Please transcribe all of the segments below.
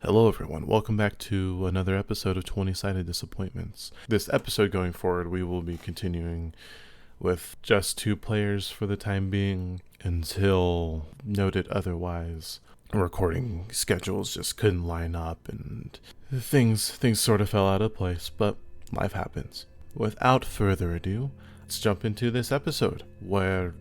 Hello everyone, welcome back to another episode of 20-Sided Disappointments. This episode going forward, we will be continuing with just two players for the time being until noted otherwise. Recording schedules just couldn't line up and things sort of fell out of place, but life happens. Without further ado, let's jump into this episode where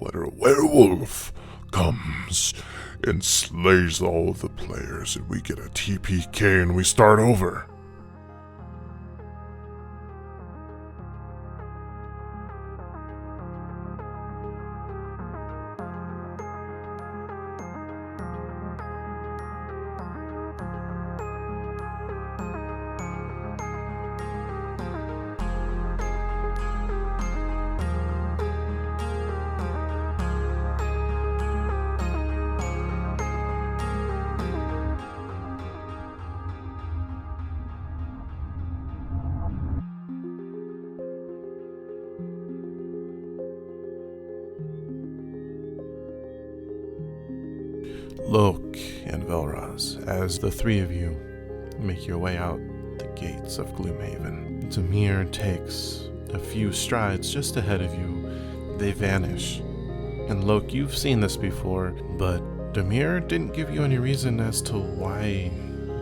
a werewolf comes and slays all of the players, and we get a TPK and we start over. Lok and Velroz, as the three of you make your way out the gates of Gloomhaven. Demir takes a few strides just ahead of you. They vanish. And Lok, you've seen this before, but Demir didn't give you any reason as to why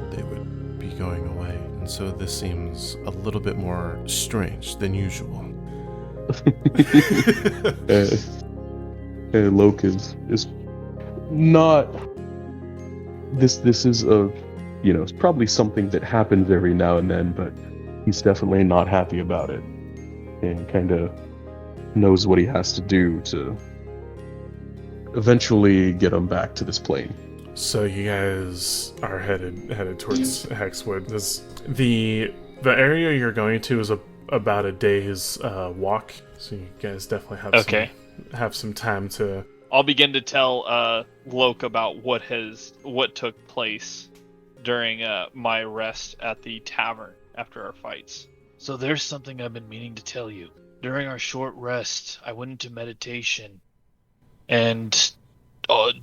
they would be going away. And so this seems a little bit more strange than usual. Lok is not. This is it's probably something that happens every now and then, but he's definitely not happy about it, and kind of knows what he has to do to eventually get him back to this plane. So you guys are headed towards Hexwood. The area you're going to is about a day's walk, so you guys definitely have some time to. I'll begin to tell Lok about what took place during my rest at the tavern after our fights. So there's something I've been meaning to tell you. During our short rest, I went into meditation, and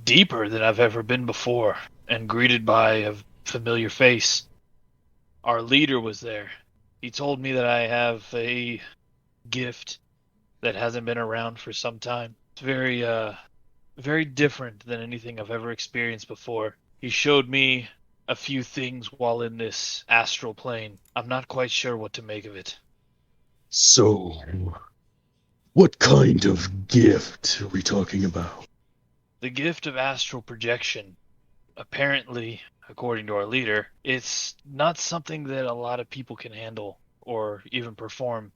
deeper than I've ever been before, and greeted by a familiar face. Our leader was there. He told me that I have a gift that hasn't been around for some time. It's very different than anything I've ever experienced before. He showed me a few things while in this astral plane. I'm not quite sure what to make of it. So, what kind of gift are we talking about? The gift of astral projection. Apparently, according to our leader, it's not something that a lot of people can handle or even perform,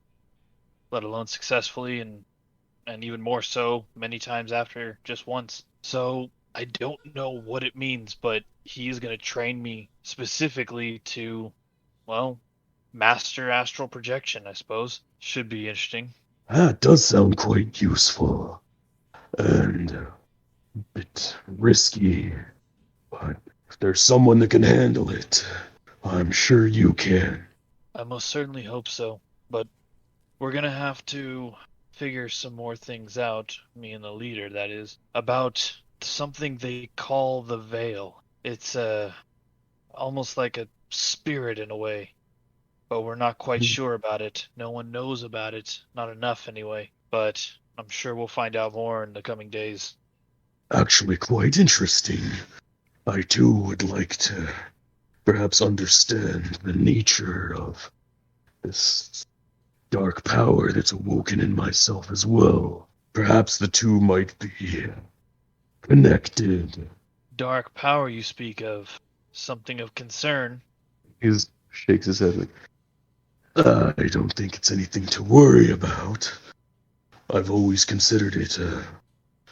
let alone successfully, and even more so many times after just once. So I don't know what it means, but he's going to train me specifically to, master astral projection, I suppose. Should be interesting. That does sound quite useful. And a bit risky. But if there's someone that can handle it, I'm sure you can. I most certainly hope so. But we're going to have to figure some more things out, me and the leader, that is, about something they call the Veil. It's almost like a spirit in a way, but we're not quite sure about it. No one knows about it, not enough anyway, but I'm sure we'll find out more in the coming days. Actually quite interesting. I too would like to perhaps understand the nature of this dark power that's awoken in myself as well. Perhaps the two might be connected. Dark power you speak of. Something of concern. He shakes his head like, I don't think it's anything to worry about. I've always considered it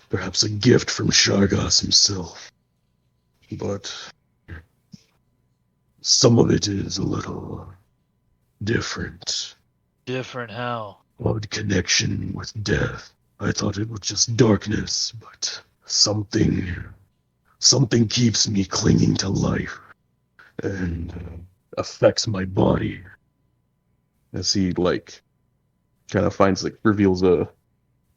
perhaps a gift from Shargos himself. But some of it is a little different. Different how? Odd connection with death. I thought it was just darkness, but something keeps me clinging to life and affects my body. As he kind of reveals a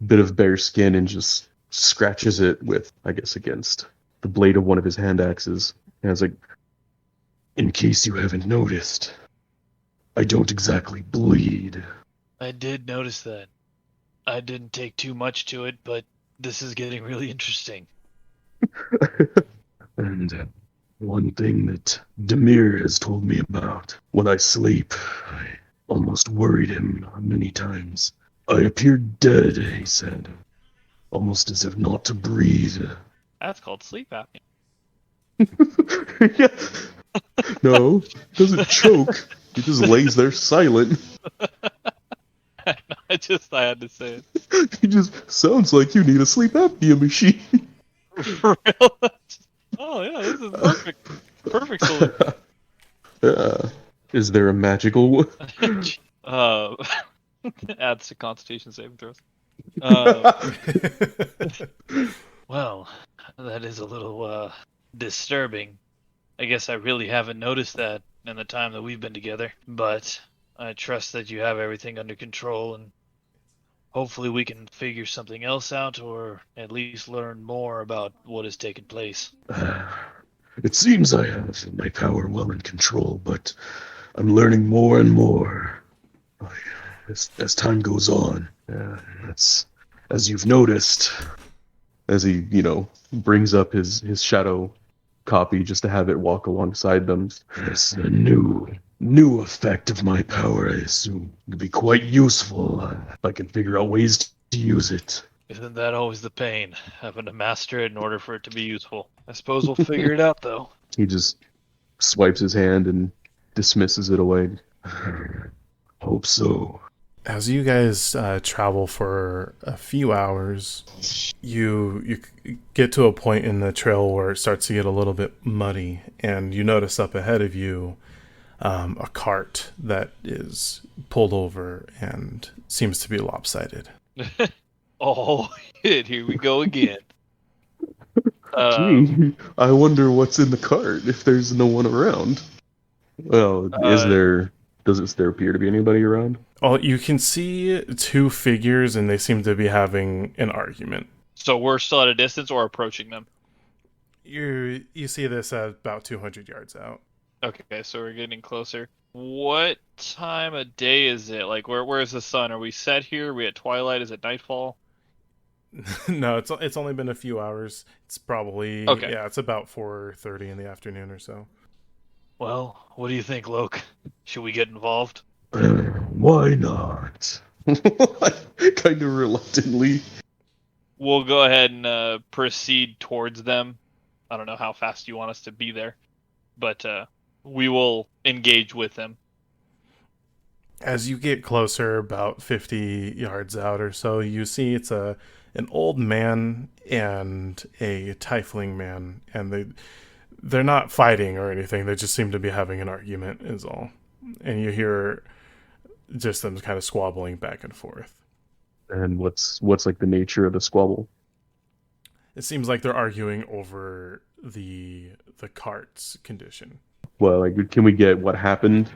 bit of bare skin and just scratches it with, I guess, against the blade of one of his hand axes. And it's like, in case you haven't noticed, I don't exactly bleed. I did notice that. I didn't take too much to it, but this is getting really interesting. And one thing that Demir has told me about, when I sleep, I almost worried him many times. I appeared dead, he said, almost as if not to breathe. That's called sleep apnea. Yeah. No, doesn't choke. He just lays there silent. I had to say it. He just sounds like you need a sleep apnea machine. For real? Oh yeah, this is perfect. Perfect solution. Is there a magical one? Adds to Constitution saving throws. Well, that is a little disturbing. I guess I really haven't noticed that in the time that we've been together, but I trust that you have everything under control, and hopefully we can figure something else out, or at least learn more about what has taken place. It seems I have my power well in control, but I'm learning more and more as time goes on. That's, as you've noticed, as he, brings up his shadow copy just to have it walk alongside them. Yes, a new effect of my power, I assume. It'll be quite useful if I can figure out ways to use it. Isn't that always the pain, having to master it in order for it to be useful? I suppose we'll figure it out, though. He just swipes his hand and dismisses it away. Hope so. As you guys travel for a few hours, you get to a point in the trail where it starts to get a little bit muddy, and you notice up ahead of you a cart that is pulled over and seems to be lopsided. Oh, here we go again. Gee, I wonder what's in the cart if there's no one around. Well, does there appear to be anybody around? Oh, you can see two figures, and they seem to be having an argument. So we're still at a distance or approaching them? You see this at about 200 yards out. Okay, so we're getting closer. What time of day is it? Like, where's the sun? Are we set here? Are we at twilight? Is it nightfall? No, it's only been a few hours. It's probably Okay. Yeah, it's about 4:30 in the afternoon or so. Well, what do you think, Lok? Should we get involved? Why not? Kind of reluctantly. We'll go ahead and proceed towards them. I don't know how fast you want us to be there, but we will engage with them. As you get closer, about 50 yards out or so, you see it's an old man and a tiefling man, and they're not fighting or anything. They just seem to be having an argument is all. And you hear just them kind of squabbling back and forth. And what's like the nature of the squabble? It seems like they're arguing over the cart's condition. Well, like, can we get what happened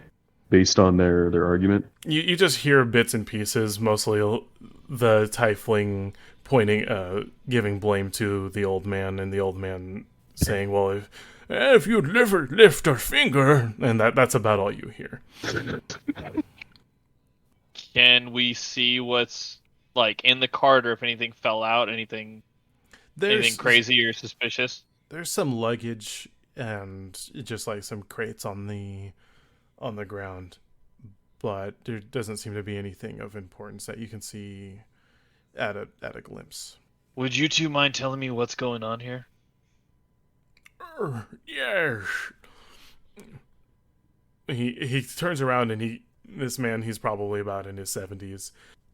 based on their argument? You just hear bits and pieces, mostly the tiefling giving blame to the old man, and the old man saying, well, if you'd never lift a finger, and that's about all you hear. Can we see what's like in the cart, or if anything fell out, anything crazy or suspicious? There's some luggage and just like some crates on the ground, but there doesn't seem to be anything of importance that you can see at a glimpse. Would you two mind telling me what's going on here? Yes. He turns around, and this man, he's probably about in his 70s,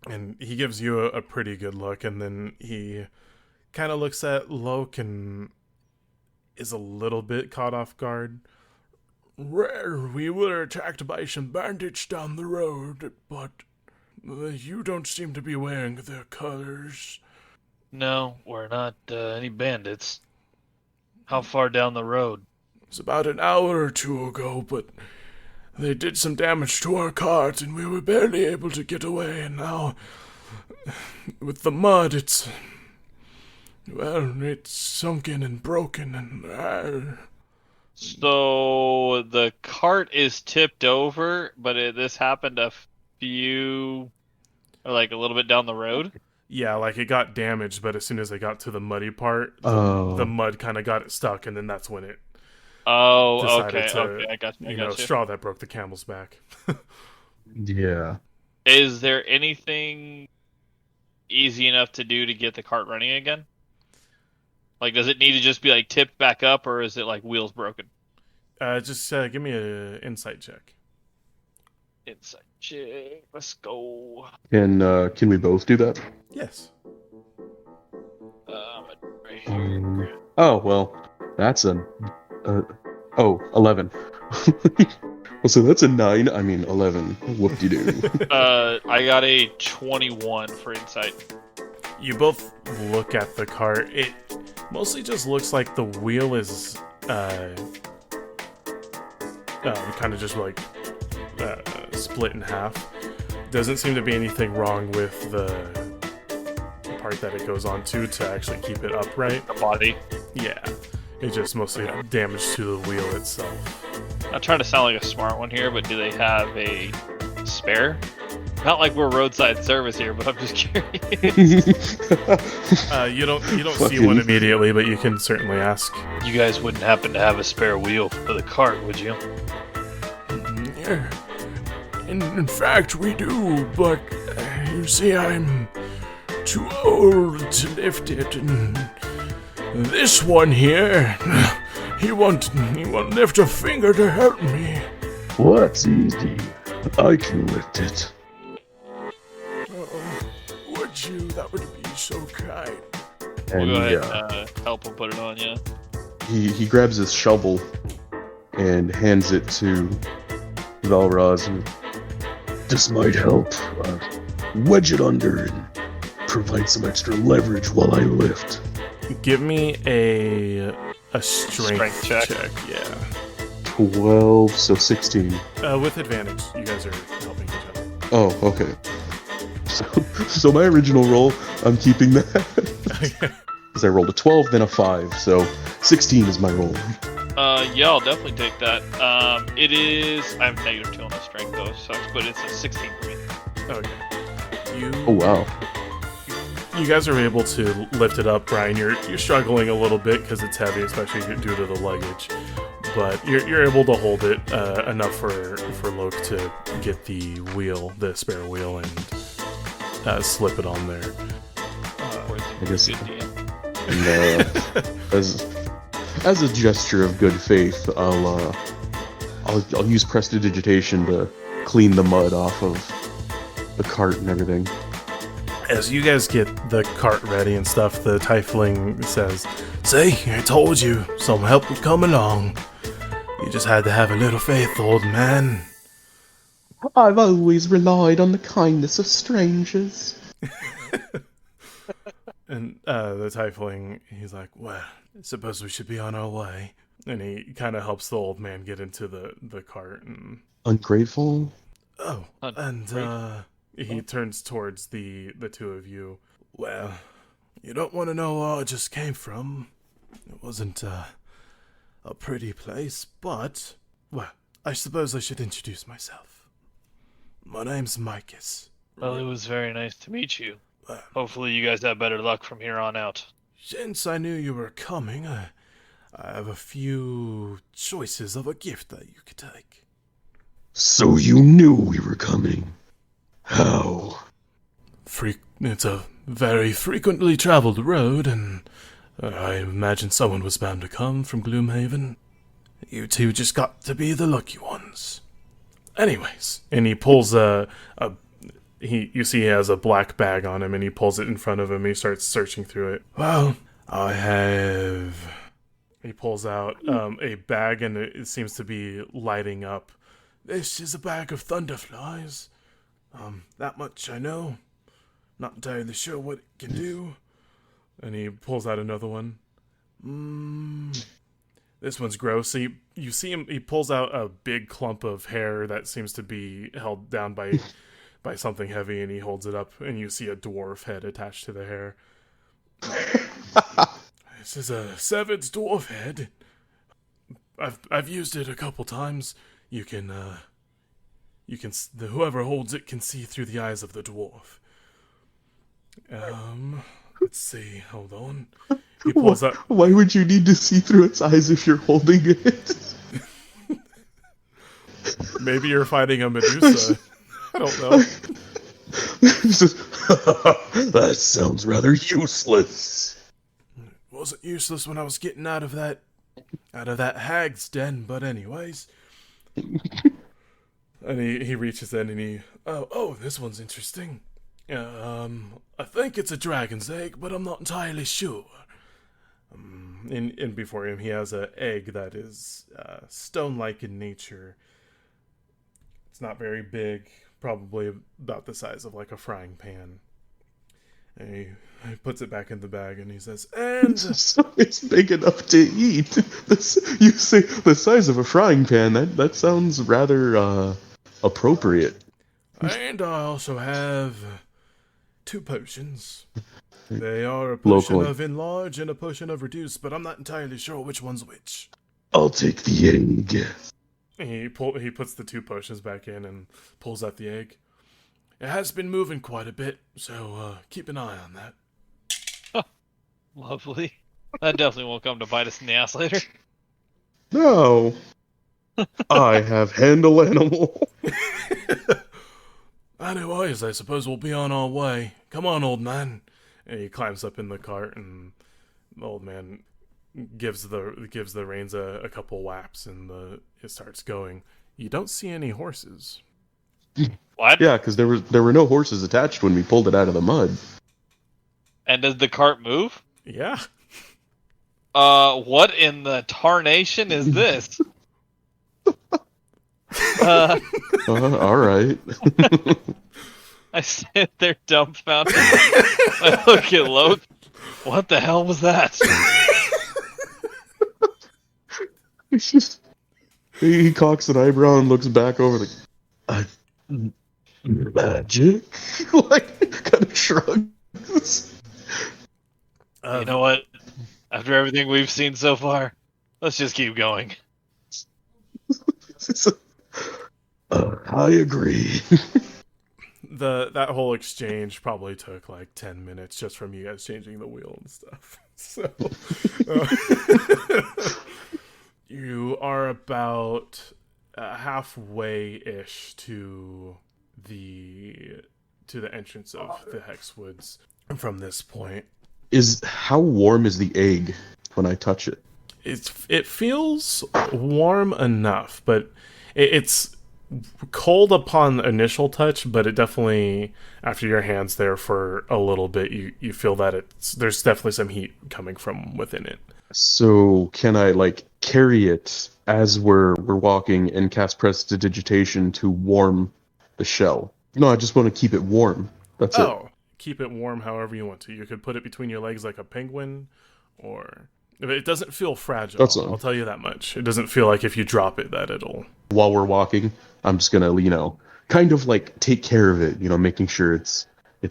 and he gives you a pretty good look, and then he kind of looks at Lok and is a little bit caught off guard. Well, we were attacked by some bandits down the road, but you don't seem to be wearing their colors. No, we're not any bandits. How far down the road? It's about an hour or two ago, but they did some damage to our cart, and we were barely able to get away, and now, with the mud, it's sunken and broken, and... So the cart is tipped over, but this happened a few, or like a little bit down the road. Yeah, like it got damaged, but as soon as they got to the muddy part, the mud kind of got it stuck, and then that's when it decided to, I got you. straw that broke the camel's back. Yeah. Is there anything easy enough to do to get the cart running again? Like, does it need to just be like tipped back up, or is it like wheels broken? Just give me an insight check. Insight check. Let's go. Can we both do that? Yes. Right here. Oh, well, that's 11. Well, so that's a 9. I mean, 11. Whoop-de-doo. I got a 21 for insight. You both look at the cart. It mostly just looks like the wheel is kind of just like split in half. Doesn't seem to be anything wrong with the part that it goes onto to actually keep it upright. The body. Yeah, it's just mostly damage to the wheel itself. I'm trying to sound like a smart one here, but do they have a spare? Not like we're roadside service here, but I'm just curious. You don't see one immediately, but you can certainly ask. You guys wouldn't happen to have a spare wheel for the cart, would you? Yeah. In fact, we do, but you see, I'm too old to lift it, and this one here, he won't lift a finger to help me. What's easy? I can lift it. Would you? That would be so kind. And We'll go ahead and help him put it on, yeah. he grabs his shovel and hands it to Velroz. And this might help. Wedge it under and provide some extra leverage while I lift. Give me a strength check. Yeah. 12, so 16. With advantage. You guys are helping each other. Oh, okay. So my original roll, I'm keeping that. Because I rolled a 12, then a 5, so 16 is my roll. Yeah, I'll definitely take that. It is. I'm -2 on the strength though, sucks, but it's a 16 for me. Okay. Oh, wow. You guys are able to lift it up, Brian. You're struggling a little bit because it's heavy, especially due to the luggage. But you're able to hold it enough for Lok to get the spare wheel, and slip it on there. I guess. And, as a gesture of good faith, I'll use prestidigitation to clean the mud off of the cart and everything. As you guys get the cart ready and stuff, the tiefling says, "See, I told you, some help would come along. You just had to have a little faith, old man." I've always relied on the kindness of strangers. And the tiefling, he's like, "Well, I suppose we should be on our way." And he kind of helps the old man get into the cart. And Ungrateful? oh, and he turns towards the two of you. "Well, you don't want to know where I just came from. It wasn't a pretty place, but, well, I suppose I should introduce myself. My name's Micus. Well, it was very nice to meet you. Well, Hopefully you guys have better luck from here on out. since I knew you were coming, I have a few choices of a gift that you could take." So you knew we were coming. How? It's a very frequently traveled road, and I imagine someone was bound to come from Gloomhaven. You two just got to be the lucky ones. Anyways, and he pulls you see he has a black bag on him, and he pulls it in front of him, and he starts searching through it. "Well, I have..." He pulls out a bag, and it seems to be lighting up. "This is a bag of thunderflies. That much I know. Not entirely sure what it can do." And he pulls out another one. This one's gross. You see him, he pulls out a big clump of hair that seems to be held down by something heavy, and he holds it up, and you see a dwarf head attached to the hair. "This is a severed dwarf head. I've used it a couple times. whoever holds it can see through the eyes of the dwarf. Let's see. Hold on. He pulls up. Why would you need to see through its eyes if you're holding it? Maybe you're fighting a Medusa. I don't know. That sounds rather useless. It wasn't useless when I was getting out of that hag's den, but anyways. And he reaches in and oh, this one's interesting. I think it's a dragon's egg, but I'm not entirely sure. And before him, he has an egg that is stone-like in nature. It's not very big, probably about the size of like a frying pan. And he puts it back in the bag and he says, and... So it's big enough to eat. You say the size of a frying pan, that sounds rather appropriate. And I also have 2 potions. They are a potion of enlarge and a potion of reduce, but I'm not entirely sure which one's which. I'll take the egg. He puts the 2 potions back in and pulls out the egg. It has been moving quite a bit, so keep an eye on that. Lovely. That definitely won't come to bite us in the ass later. No. I have handle animal. Anyways, I suppose we'll be on our way. Come on, old man. And he climbs up in the cart, and the old man gives the reins a couple whaps, and it starts going. You don't see any horses. What? Yeah, because there were no horses attached when we pulled it out of the mud. And does the cart move? Yeah. What in the tarnation is this? All right. I sit there dumbfounded. I look at Lok. What the hell was that? It's just he cocks an eyebrow and looks back over the magic. Like kind of shrugs. You know what? After everything we've seen so far, let's just keep going. I agree. That whole exchange probably took like 10 minutes just from you guys changing the wheel and stuff. So you are about halfway-ish to the entrance of the Hexwoods from this point. How warm is the egg when I touch it? It feels warm enough, but it's cold upon initial touch, but it definitely, after your hand's there for a little bit, you feel that there's definitely some heat coming from within it. So can I carry it as we're walking and cast prestidigitation to warm the shell? No, I just want to keep it warm. That's it. Keep it warm however you want to. You could put it between your legs like a penguin, or it doesn't feel fragile. I'll tell you that much. It doesn't feel like if you drop it that it'll. While we're walking, I'm just gonna, kind of take care of it, making sure it's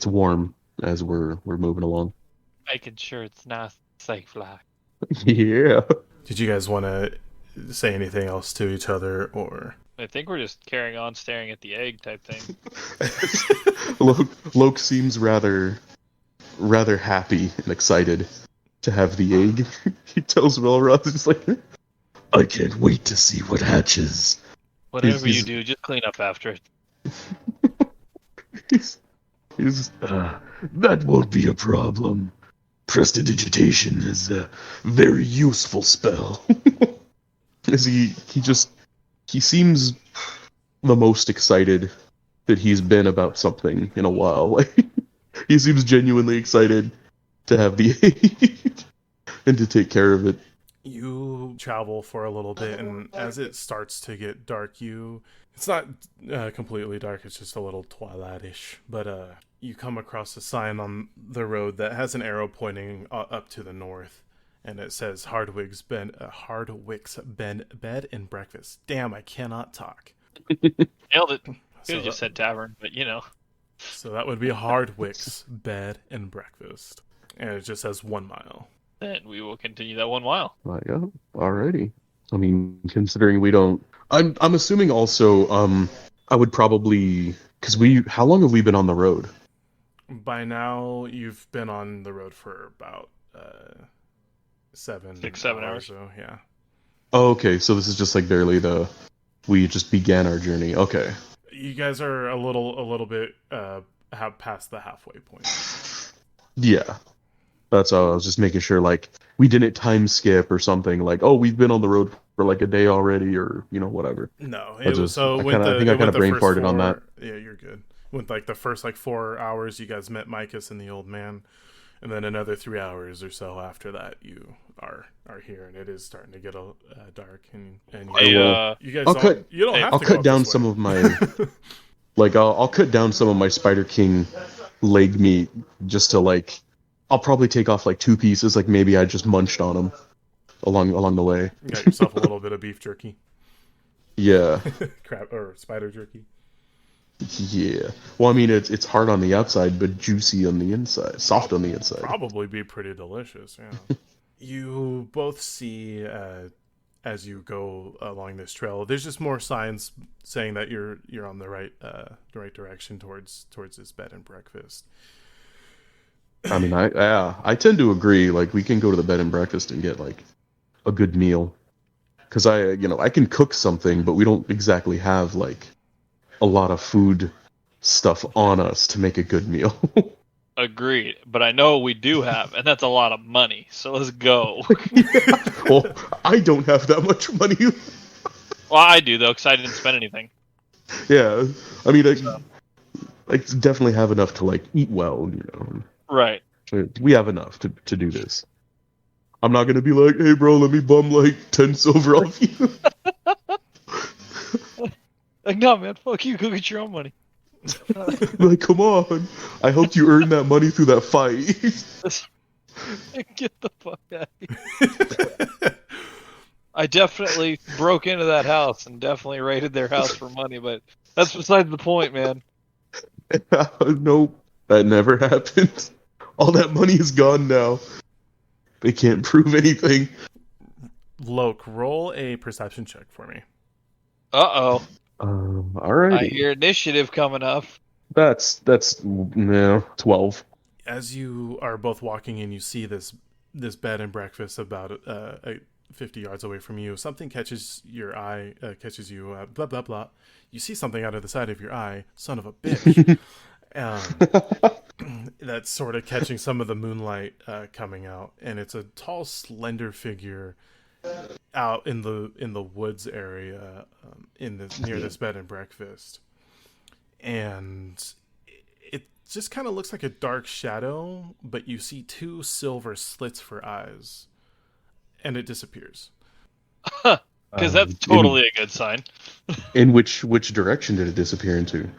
warm as we're moving along. Making sure it's not safe like. Yeah. Did you guys want to say anything else to each other, or? I think we're just carrying on staring at the egg type thing. Lok seems rather happy and excited to have the egg. He tells Velroz, he's like, I can't wait to see what hatches. Whatever you do, just clean up after it. That won't be a problem. Prestidigitation is a very useful spell. He seems the most excited that he's been about something in a while. He seems genuinely excited to have the egg and to take care of it. You travel for a little bit, and as it starts to get dark, it's not completely dark, it's just a little twilight-ish, but you come across a sign on the road that has an arrow pointing up to the north, and it says Hardwick's Bed and Breakfast. Damn, I cannot talk. Nailed it. Could have just said tavern, but So that would be Hardwick's Bed and Breakfast, and it just says 1 mile. Then we will continue that 1 mile. Yeah, alrighty. I mean, considering we don't, I'm assuming also, I would probably, because how long have we been on the road? By now, you've been on the road for about 6-7 hours. So yeah. Oh, okay, so this is just like barely we just began our journey. Okay. You guys are a little bit past the halfway point. Yeah. That's all. I was just making sure, like, we didn't time skip or something. Like, oh, we've been on the road for like a day already, or whatever. No, I think I kind of brain farted on that. Yeah, you're good. Went like the first 4 hours, you guys met Micus and the old man, and then another 3 hours or so after that, you are here, and it is starting to get dark. And you guys, you don't have to. I'll cut down some of my, I'll cut down some of my Spider King leg meat just to like. I'll probably take off like 2 pieces, like maybe I just munched on them along the way. You got yourself a little bit of beef jerky. Yeah. Crab or spider jerky. Yeah. Well, I mean, it's hard on the outside, but juicy on the inside, soft on the inside. Probably be pretty delicious. Yeah. You both see as you go along this trail. There's just more signs saying that you're on the right direction towards this bed and breakfast. I mean, I tend to agree. Like, we can go to the bed and breakfast and get like a good meal, because I can cook something, but we don't exactly have like a lot of food stuff on us to make a good meal. Agreed, but I know we do have, and that's a lot of money. So let's go. Yeah. Well, I don't have that much money. Well, I do though, because I didn't spend anything. Yeah, I mean, I definitely have enough to like eat well, Right. We have enough to do this. I'm not gonna be like, hey bro, let me bum like 10 silver off you. Like, no man, fuck you, go get your own money. Like, come on. I helped you earn that money through that fight. Get the fuck out of here. I definitely broke into that house and definitely raided their house for money, but that's besides the point, man. Nope, that never happened. All that money is gone now. They can't prove anything. Lok, roll a perception check for me. Uh-oh. Alright. I hear initiative coming up. That's 12. As you are both walking in, you see this bed and breakfast about 50 yards away from you. Something catches your eye, blah, blah, blah. You see something out of the side of your eye, son of a bitch. That's sort of catching some of the moonlight coming out, and it's a tall, slender figure out in the woods area, near this bed and breakfast, and it just kind of looks like a dark shadow, but you see 2 silver slits for eyes, and it disappears. Because that's totally a good sign. In which direction did it disappear into?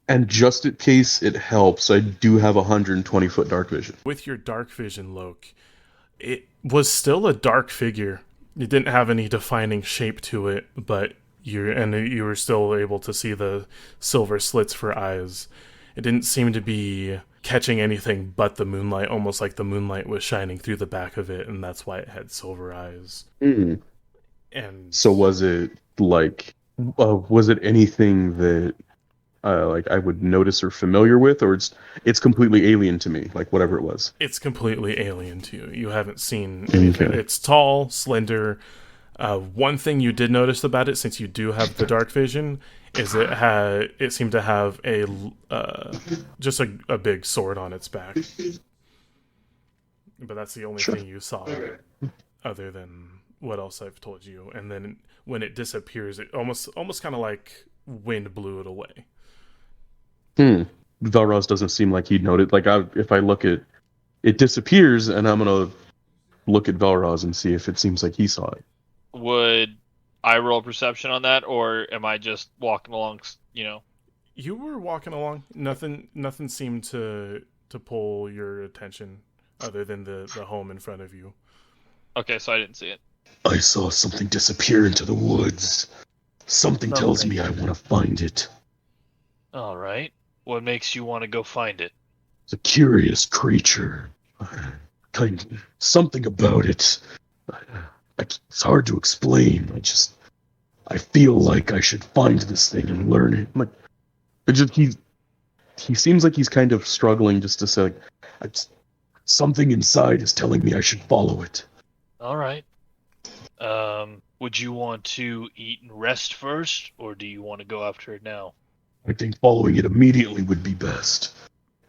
And just in case it helps, I do have 120-foot dark vision. With your dark vision, Lok, it was still a dark figure. It didn't have any defining shape to it, but you were still able to see the silver slits for eyes. It didn't seem to be catching anything but the moonlight, almost like the moonlight was shining through the back of it, and that's why it had silver eyes. Mm. And so was it anything that I would notice or familiar with, or it's completely alien to me, like whatever it was? It's completely alien to you. You haven't seen anything. Okay. It's tall, slender. One thing you did notice about it, since you do have the dark vision, is it seemed to have just a big sword on its back. But that's the only thing you saw, other than what else I've told you. And then when it disappears, it almost kind of like wind blew it away. Velroz doesn't seem like he'd noted. Like, if I look at it disappears, and I'm gonna look at Velroz and see if it seems like he saw it. Would I roll perception on that, or am I just walking along? You were walking along. Nothing seemed to pull your attention, other than the home in front of you. Okay, so I didn't see it. I saw something disappear into the woods. Something tells me I want to find it. All right. What makes you want to go find it? It's a curious creature. Something about it. It's hard to explain. I feel like I should find this thing and learn it. Like, he seems like he's kind of struggling just to say, like, something inside is telling me I should follow it. All right. Would you want to eat and rest first, or do you want to go after it now? I think following it immediately would be best.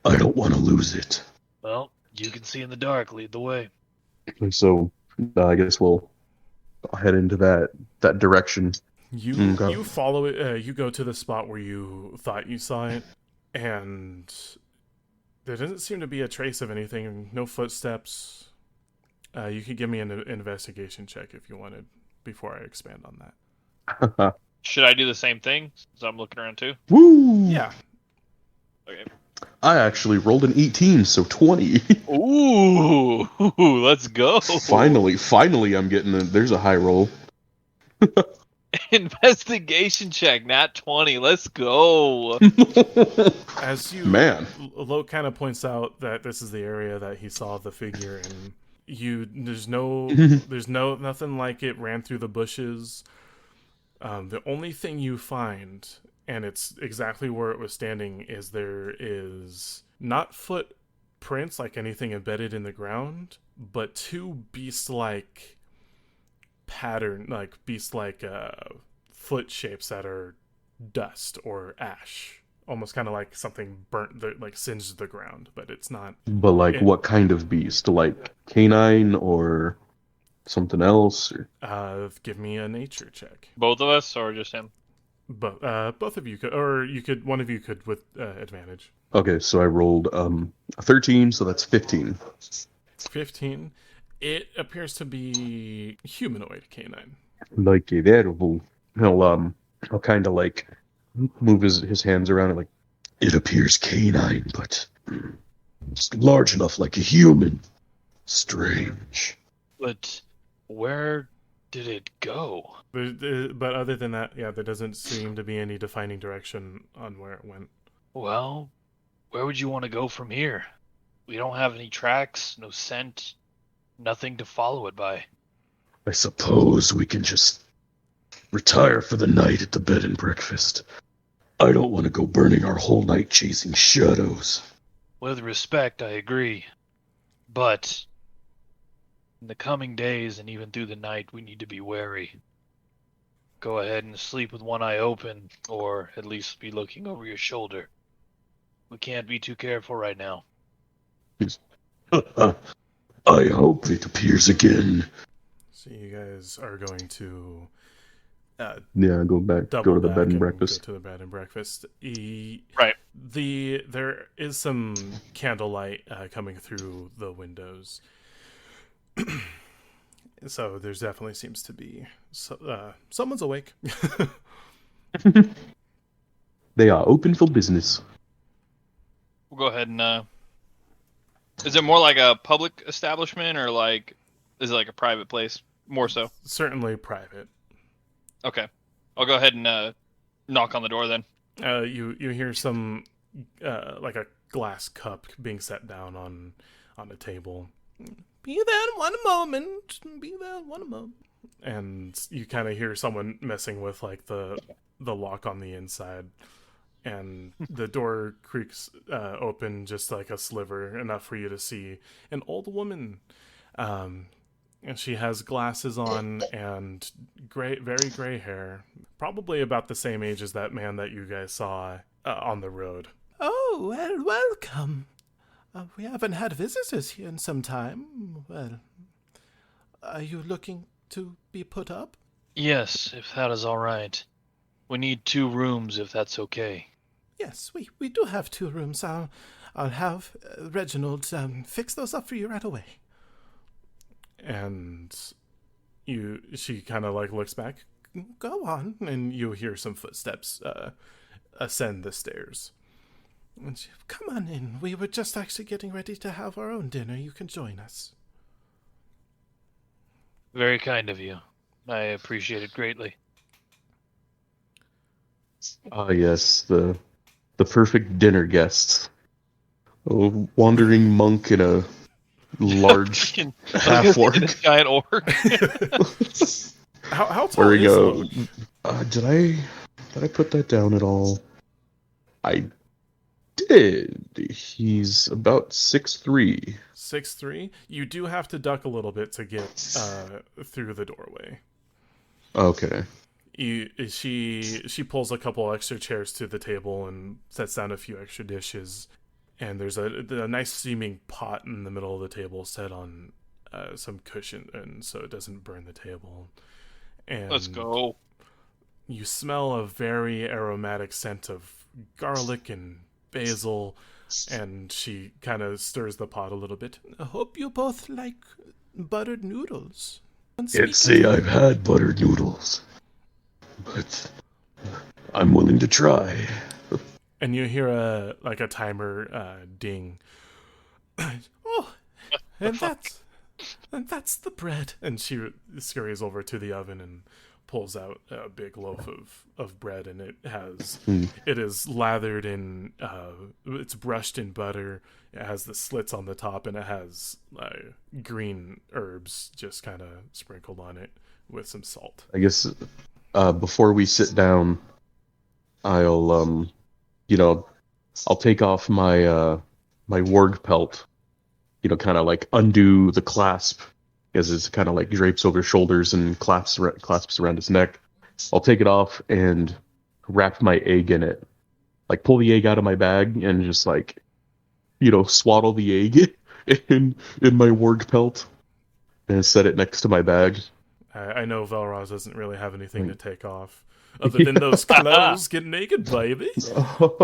I don't want to lose it. Well, you can see in the dark. Lead the way. And so, I guess we'll head into that direction. You follow it. You go to the spot where you thought you saw it, and there doesn't seem to be a trace of anything. No footsteps. You could give me an investigation check if you wanted before I expand on that. Should I do the same thing since I'm looking around too? Woo! Yeah. Okay. I actually rolled an 18, so 20. Ooh, let's go. Finally, I'm getting there's a high roll. Investigation check, not 20. Let's go. As you, Man. Lok kind of points out that this is the area that he saw the figure in. There's nothing like it ran through the bushes. The only thing you find, and it's exactly where it was standing, is there is not footprints like anything embedded in the ground, but two beast-like foot shapes that are dust or ash, almost kind of like something burnt, like singed the ground, but it's not. But like, what kind of beast? Like canine or something else? Or... Give me a nature check. Both of us, or just him? Both of you could, or you could. One of you could with advantage. Okay, so I rolled a 13, so that's 15. 15. It appears to be humanoid canine. Like a werewolf. He'll kind of like move his hands around it, like, it appears canine, but it's large enough like a human. Strange. But where did it go? But other than that, yeah, there doesn't seem to be any defining direction on where it went. Well, where would you want to go from here? We don't have any tracks, no scent, nothing to follow it by. I suppose we can just retire for the night at the bed and breakfast. I don't want to go burning our whole night chasing shadows. With respect, I agree. But in the coming days and even through the night, we need to be wary. Go ahead and sleep with one eye open, or at least be looking over your shoulder. We can't be too careful right now. I hope it appears again. So you guys are going to go back, go to the bed and breakfast. Go to the bed and breakfast. Right. There is some candlelight coming through the windows. So there's definitely seems to be someone's awake. They are open for business. We'll go ahead and is it more like a public establishment, or like is it like a private place? More so. Certainly private. Okay. I'll go ahead and knock on the door then. You hear some like a glass cup being set down on a table. Be there one moment. Be there one moment. And you kind of hear someone messing with like the lock on the inside, and the door creaks open just like a sliver, enough for you to see an old woman. And she has glasses on and very gray hair. Probably about the same age as that man that you guys saw on the road. Oh, well, welcome. We haven't had visitors here in some time. Well, are you looking to be put up? Yes, if that is all right. We need 2 rooms, if that's okay. Yes, we do have 2 rooms. I'll have Reginald fix those up for you right away. And she kind of like looks back. Go on, and you hear some footsteps ascend the stairs. And she, come on in. We were just actually getting ready to have our own dinner. You can join us. Very kind of you. I appreciate it greatly. Ah, yes, the perfect dinner guests. A wandering monk in a large Freaking- half orc. This giant orc. How tall Where we is go? Lok? Did I put that down at all? I did. He's about 6'3". 6'3". You do have to duck a little bit to get through the doorway. Okay. She pulls a couple extra chairs to the table and sets down a few extra dishes. And there's a nice steaming pot in the middle of the table set on some cushion, and so it doesn't burn the table. And Let's go. you smell a very aromatic scent of garlic and basil, and she kind of stirs the pot a little bit. I hope you both like buttered noodles. Can't say I've had buttered noodles, but I'm willing to try. And you hear a timer ding. Oh, and that's the bread. And she scurries over to the oven and pulls out a big loaf of bread, and it is lathered in it's brushed in butter. It has the slits on the top, and it has green herbs just kind of sprinkled on it with some salt. I guess before we sit down, I'll I'll take off my my warg pelt, kind of like undo the clasp, as it's kind of like drapes over his shoulders and clasps around his neck. I'll take it off and wrap my egg in it, like pull the egg out of my bag and just like, swaddle the egg in my warg pelt and set it next to my bag. I know Velroz doesn't really have anything to take off. Other than those clothes, get naked, baby.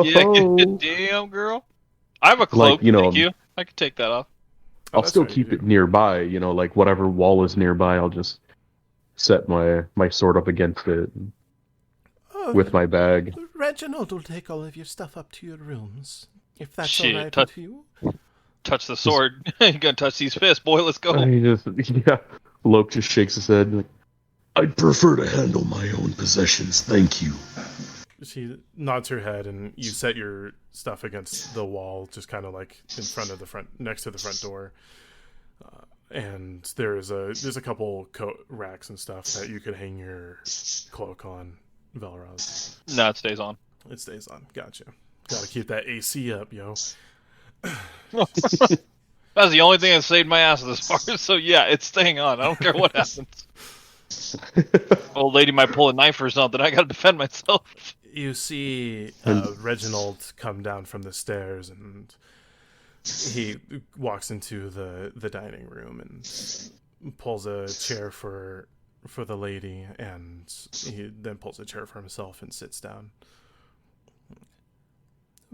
Yeah, damn, girl. I have a cloak, thank you. I can take that off. I'll still keep it nearby, like whatever wall is nearby, I'll just set my sword up against it with my bag. Reginald will take all of your stuff up to your rooms, if that's Shit, all right with you. Touch the sword. You're gonna touch these fists, boy, let's go. Lok just shakes his head. Like, I'd prefer to handle my own possessions, thank you. She nods her head, and you set your stuff against the wall, just kind of like in front of next to the front door. And there's a couple coat racks and stuff that you could hang your cloak on, Velroz. No, it stays on. It stays on. Gotcha. Gotta keep that AC up, yo. That's the only thing that saved my ass this far. So yeah, it's staying on. I don't care what happens. Old lady might pull a knife or something. I gotta defend myself. You see Reginald come down from the stairs, and he walks into the dining room and pulls a chair for the lady, and he then pulls a chair for himself and sits down.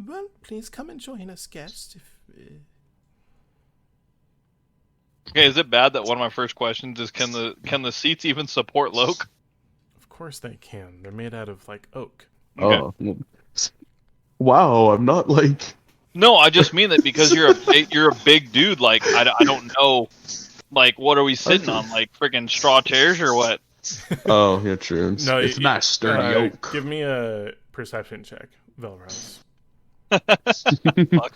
Well, please come and join us, guest. Okay, is it bad that one of my first questions is can the seats even support Lok? Of course they can. They're made out of oak. Oh, wow! I'm not like. No, I just mean that because you're a big dude. Like I don't know. Like what are we sitting on? Like freaking straw chairs or what? Oh, yeah, true. It's nice sturdy oak. Give me a perception check, Velroz. Fuck.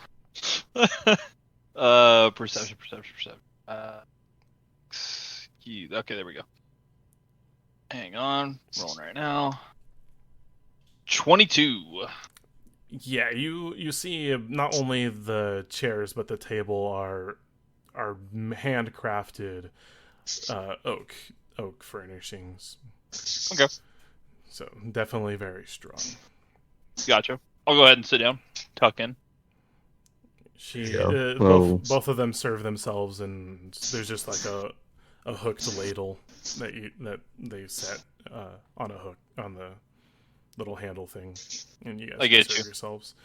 Perception. Okay, there we go. Hang on, rolling right now. 22. Yeah, you see not only the chairs but the table are handcrafted oak furnishings. Okay. So definitely very strong. Gotcha. I'll go ahead and sit down. Tuck in. Both of them serve themselves, and there's just like a hooked ladle that they set on a hook on the little handle thing, and you guys can serve yourselves.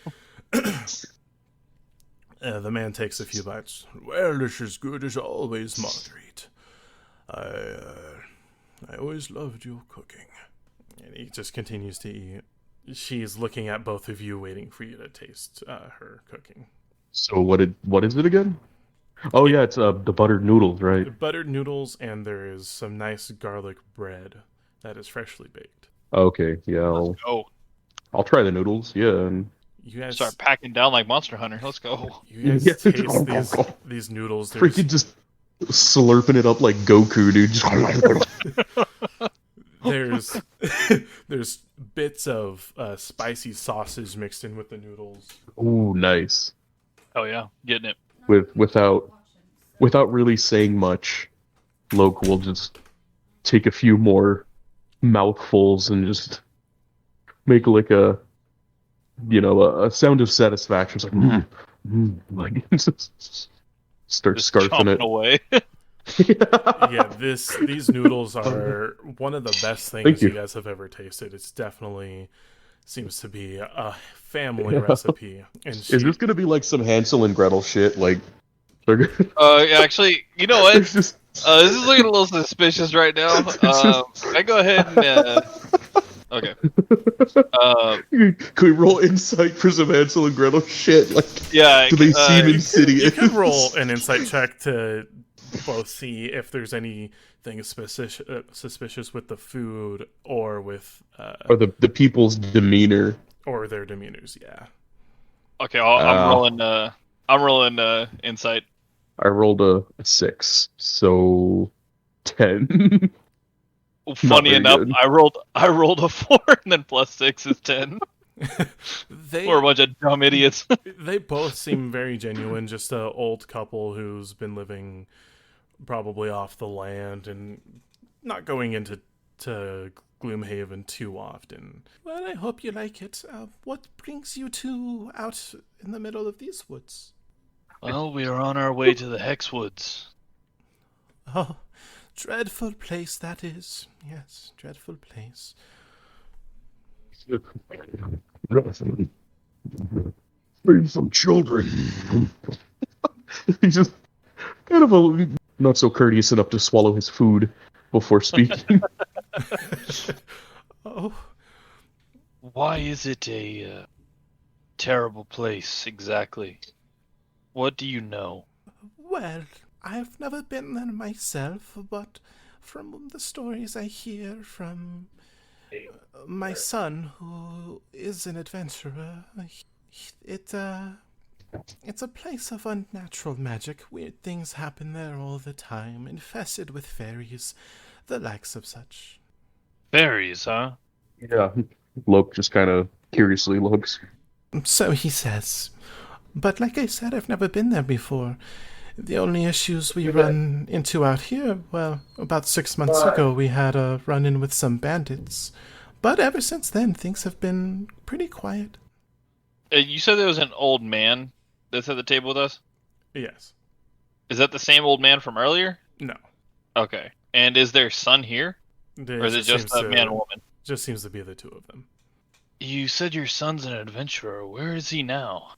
The man takes a few bites. Well, this is good as always, Marguerite. I always loved your cooking. And he just continues to eat. She's looking at both of you, waiting for you to taste her cooking. So what is it again? Oh yeah, it's the buttered noodles, right? Buttered noodles, and there is some nice garlic bread that is freshly baked. Okay, yeah. I'll try the noodles. Yeah. And You guys Start packing down like Monster Hunter. Let's go. You guys Yeah. taste these noodles. Freaking just slurping it up like Goku, dude. There's there's bits of spicy sausage mixed in with the noodles. Ooh, nice. Oh yeah, getting it. Without really saying much, Lok will just take a few more mouthfuls and just make like a sound of satisfaction. It's like, like start Just scarfing chomping it away. Yeah, these noodles are one of the best Thank things you. you guys have ever tasted. It's definitely seems to be a family recipe. And Is this gonna be like some Hansel and Gretel shit? Like, they're Actually, you know what? it's just This is looking a little suspicious right now. Can I go ahead and okay. Can we roll insight for some Hansel and Gretel shit? Like, Yeah. do they seem you insidious? can roll an insight check to both see if there's anything suspicious with the food or with Or the people's demeanor. or their demeanors. Yeah. Okay, I'm rolling insight. I rolled a 6, so 10. Funny very enough, good. I rolled a 4, and then +6 is 10. We're a bunch of dumb idiots. They both seem very genuine. Just an old couple who's been living probably off the land and not going into Gloomhaven too often. Well, I hope you like it. What brings you two out in the middle of these woods? Well, we are on our way to the Hexwoods. Oh, dreadful place that is. Yes, dreadful place. Bring some children. He's just kind of not so courteous enough to swallow his food before speaking. Oh, Why is it a terrible place exactly? What do you know? well, I've never been there myself, but from the stories I hear from my son, who is an adventurer, it's a place of unnatural magic. Weird things happen there all the time, infested with fairies, the likes of such. Fairies, huh? Yeah. Lok just kind of curiously looks. So he says. But like I said, I've never been there before. The only issues we run into out here, well, about 6 months ago we had a run-in with some bandits. But ever since then, things have been pretty quiet. You said there was an old man that's at the table with us? Yes. Is that the same old man from earlier? No. Okay. And is their son here? Or is it just a man and woman? Just seems to be the two of them. You said your son's an adventurer. Where is he now?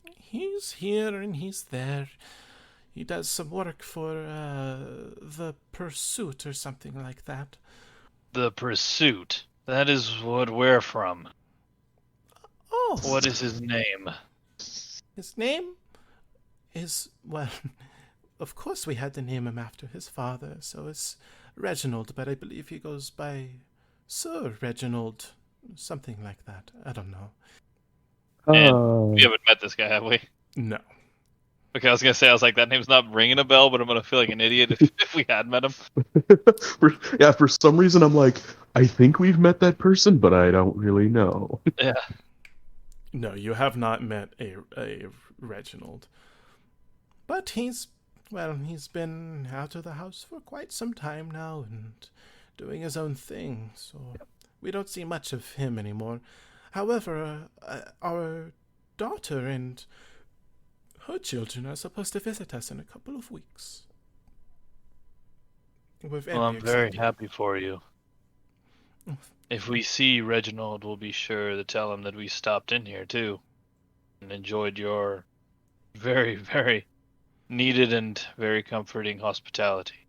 He's here and he's there. He does some work for the Pursuit or something like that. The Pursuit. That is what we're from. Oh, What is his name? his name is, well, of course we had to name him after his father, so it's Reginald, but I believe he goes by Sir Reginald, something like that. I don't know. And we haven't met this guy, have we? No. Okay, I was like, that name's not ringing a bell, but I'm gonna feel like an idiot if we had met him. For some reason, I'm like, I think we've met that person, but I don't really know. Yeah. No, you have not met a Reginald. But he's been out of the house for quite some time now and doing his own thing, so we don't see much of him anymore. However, our daughter and her children are supposed to visit us in a couple of weeks. Well, I'm very happy for you. If we see Reginald, we'll be sure to tell him that we stopped in here, too. And enjoyed your very, very needed and very comforting hospitality.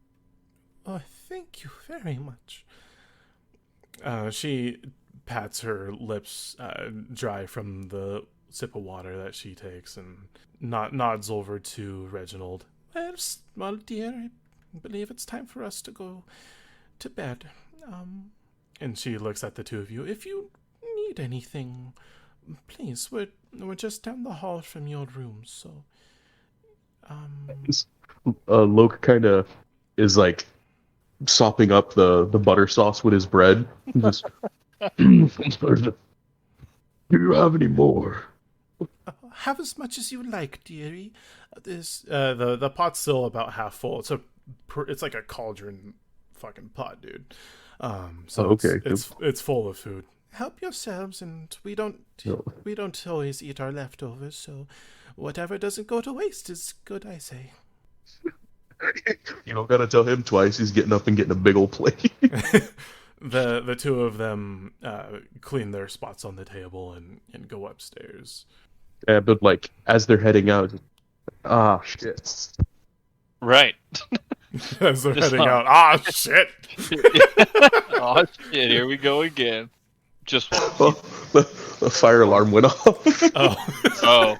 Oh, thank you very much. She pats her lips dry from the sip of water that she takes and nods over to Reginald. Well, dear, I believe it's time for us to go to bed. And she looks at the two of you. If you need anything please, we're just down the hall from your room, so Lok kind of is like sopping up the butter sauce with his bread. Just, do you have any more? have as much as you like, dearie. This the pot's still about half full. It's like a cauldron fucking pot, dude. So okay. it's full of food. Help yourselves, and we don't always eat our leftovers, so whatever doesn't go to waste is good, I say. You don't gotta tell him twice. He's getting up and getting a big old plate. The two of them clean their spots on the table and go upstairs. Yeah, but like as they're heading out, shit. Right. As they're Just heading out, shit! Oh shit! Here we go again. Just Oh, the fire alarm went off. Oh.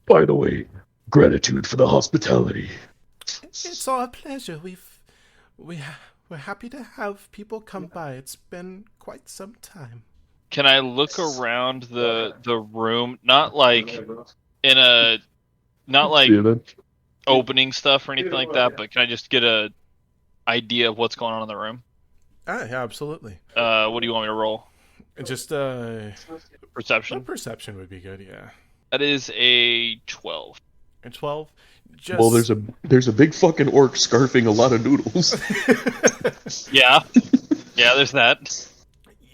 By the way, gratitude for the hospitality. It's our pleasure. We're happy to have people come by. It's been quite some time. Can I look around the room? Not like Yeah, then. opening stuff or anything like that, but can I just get a idea of what's going on in the room? Yeah, absolutely. What do you want me to roll? Just Perception? perception would be good, yeah. That is a 12. And 12. Just... Well, there's a big fucking orc scarfing a lot of noodles. Yeah. Yeah, there's that.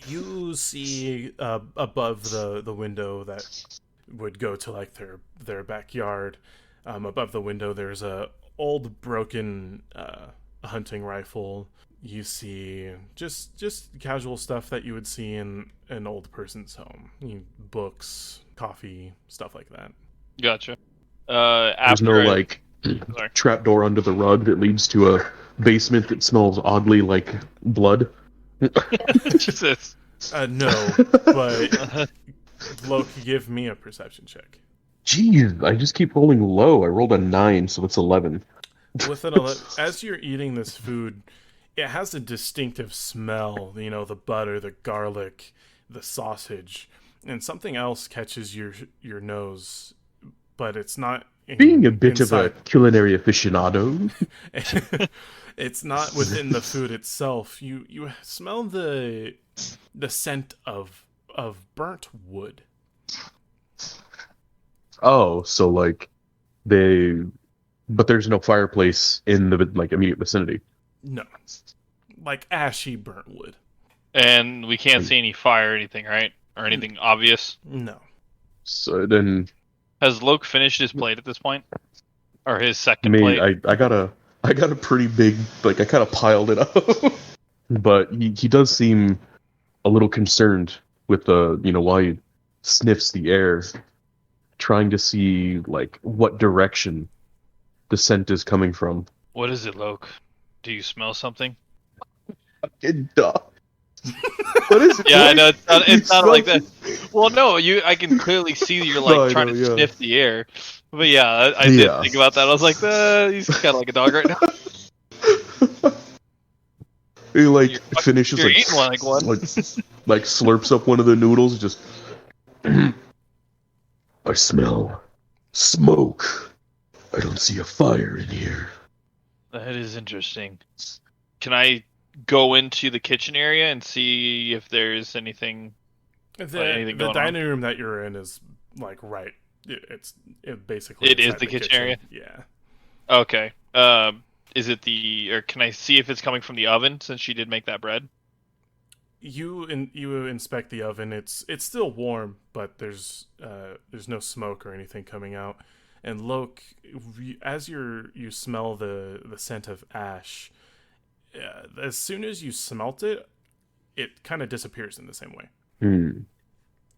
You see above the window that would go to like their backyard. Above the window, there's a old broken hunting rifle. You see just casual stuff that you would see in an old person's home. Books, coffee, stuff like that. Gotcha. There's no like trapdoor under the rug that leads to a basement that smells oddly like blood. Jesus. No, but Lok, give me a perception check. Jeez, I just keep rolling low. I rolled a 9, so it's 11. With an 11, as you're eating this food, it has a distinctive smell. The butter, the garlic, the sausage, and something else catches your nose, but it's not. Being a bit of a culinary aficionado, it's not within the food itself. You smell the scent of burnt wood. Oh, so like but there's no fireplace in the like immediate vicinity. No, like ashy burnt wood. And we can't see any fire or anything, right? Or anything obvious? No. So then, Has Lok finished his plate at this point? Or his second I mean, plate? I got a pretty big, like I kind of piled it up, but he does seem a little concerned with while he sniffs the air, trying to see like what direction the scent is coming from. What is it, Lok? Do you smell something? What is it? Yeah, I know. It's not like that. Well, no, I can clearly see you're like No, I trying know, to yeah. sniff the air. But yeah, I did think about that. I was like, he's kind of like a dog right now. He like finishes You're like eating one like one. like slurps up one of the noodles. Just I smell smoke. I don't see a fire in here. That is interesting. Can I go into the kitchen area and see if there's anything? The going dining room that you're in is like right. It basically It is inside the kitchen area? Yeah. Okay. Is it or can I see if it's coming from the oven since she did make that bread? You inspect the oven. It's still warm, but there's no smoke or anything coming out. And Lok, as you smell the scent of ash, as soon as you smelt it, it kind of disappears in the same way. You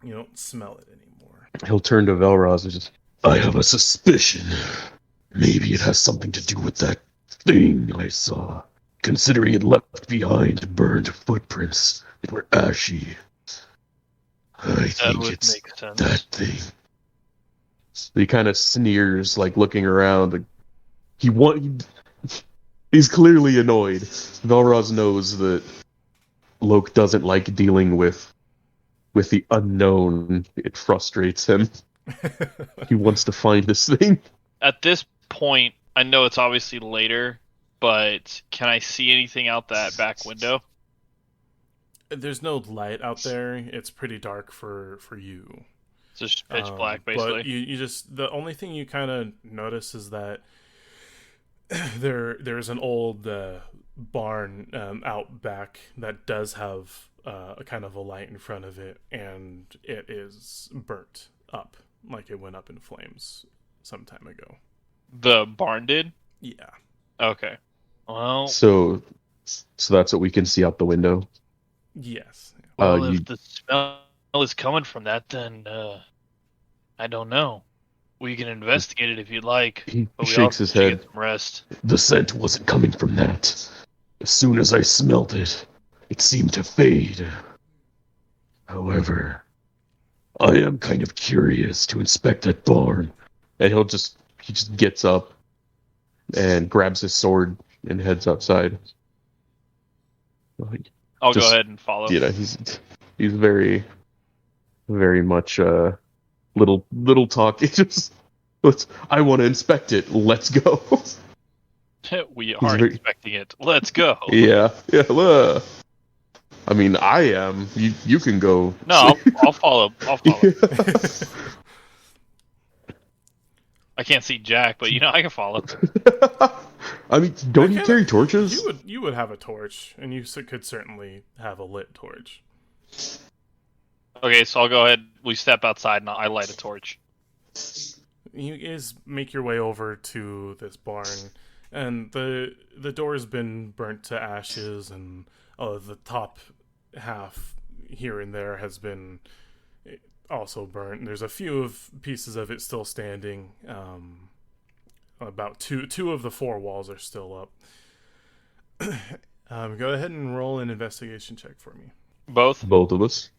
don't smell it anymore. He'll turn to Velroz and just, I have a suspicion. Maybe it has something to do with that thing I saw. Considering it left behind burned footprints that were ashy. I think it's make sense. that thing. He kind of sneers, like looking around. He's clearly annoyed. Velroz knows that Lok doesn't like dealing with with the unknown, it frustrates him. He wants to find this thing. At this point, I know it's obviously later, but can I see anything out that back window? There's no light out there. It's pretty dark for you. It's just pitch black, basically. But you just, the only thing you kind of notice is that there's an old barn out back that does have a kind of a light in front of it, and it is burnt up, like it went up in flames some time ago. The barn did? Yeah. Okay. Well, So that's what we can see out the window. Yes. Well, if the smell is coming from that, then I don't know. We can investigate it if you'd like. He But we shakes also his need to head. get some rest. The scent wasn't coming from that. As soon as I smelt it, it seemed to fade. However, I am kind of curious to inspect that barn. And he just gets up and grabs his sword and heads outside. I'll just- go ahead and follow. You know, he's very, very much little talk. He just I want to inspect it. Let's go. We are very- expecting it. Let's go. Yeah. I mean, I am. You can go. No, I'll follow. I'll follow. I can't see Jack, but I can follow. I mean, don't you carry torches? You would have a torch, and you could certainly have a lit torch. Okay, so I'll go ahead. We step outside, and I light a torch. You guys make your way over to this barn, and the door's been burnt to ashes, and the top half here and there has been also burnt. There's a few of pieces of it still standing. About two of the four walls are still up. Go ahead and roll an investigation check for me. Both? Both of us.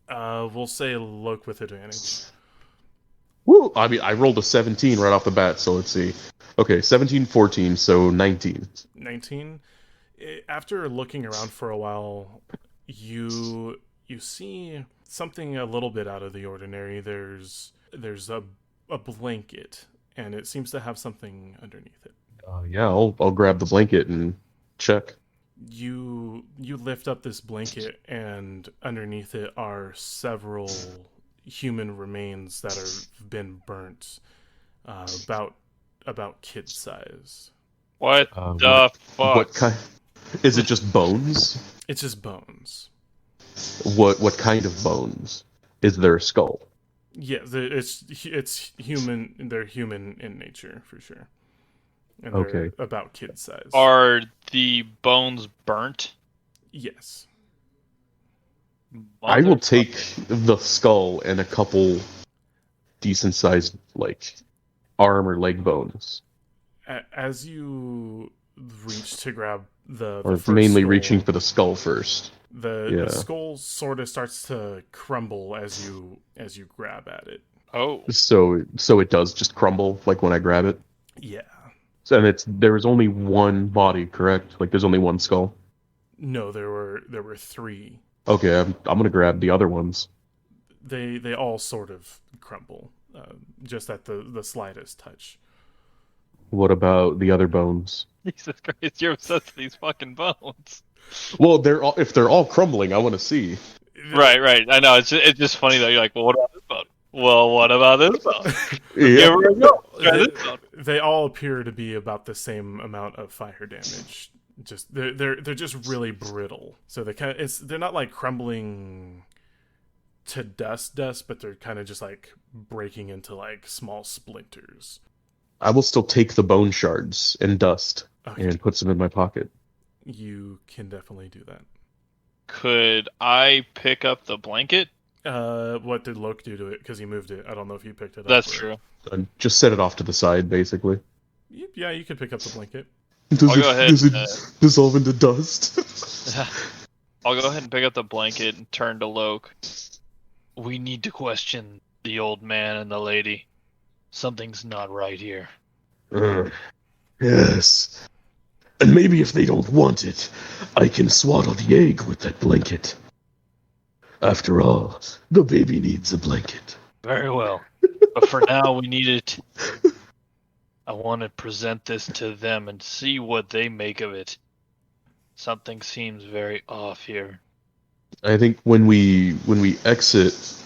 We'll say Lok with advantage. Woo! I mean, I rolled a 17 right off the bat, so let's see. Okay, 17, 14, so 19. 19. After looking around for a while, you see something a little bit out of the ordinary. There's a blanket, and it seems to have something underneath it. Yeah, I'll grab the blanket and check. You lift up this blanket, and underneath it are several human remains that have been burnt, about kid size. What the fuck? What kind? Is it just bones? It's just bones. What kind of bones? Is there a skull? Yeah, it's human. They're human in nature for sure. And they're Okay. about kid size. Are the bones burnt? Yes. I will take the skull and a couple decent-sized, arm or leg bones. As you reach to grab the Or first mainly skull, reaching for the skull first. the skull sort of starts to crumble as you grab at it. Oh. So it does just crumble, when I grab it? Yeah. So, and there is only one body, correct? There's only one skull? No, there were three. Okay, I'm gonna grab the other ones. They all sort of crumble, just at the slightest touch. What about the other bones? Jesus Christ, you're obsessed with these fucking bones. Well, if they're all crumbling, I want to see. Right. I know. It's just funny though. You're like, well, what about this bone? Well, what about this bone? Yeah. Here we go. Try this bone. They all appear to be about the same amount of fire damage. Just they're just really brittle. So they're not like crumbling to dust, but they're kind of just breaking into small splinters. I will still take the bone shards and dust Okay. and put them in my pocket. You can definitely do that. Could I pick up the blanket? What did Lok do to it? Because he moved it. I don't know if you picked it up. That's or- true. And just set it off to the side, basically. Yeah, you could pick up the blanket. Does I'll go ahead Does it and, dissolve into dust? I'll go ahead and pick up the blanket and turn to Lok. We need to question the old man and the lady. Something's not right here. Yes. And maybe if they don't want it, I can swaddle the egg with that blanket. After all, the baby needs a blanket. Very well. But for now, we need it. I want to present this to them and see what they make of it. Something seems very off here. I think when we exit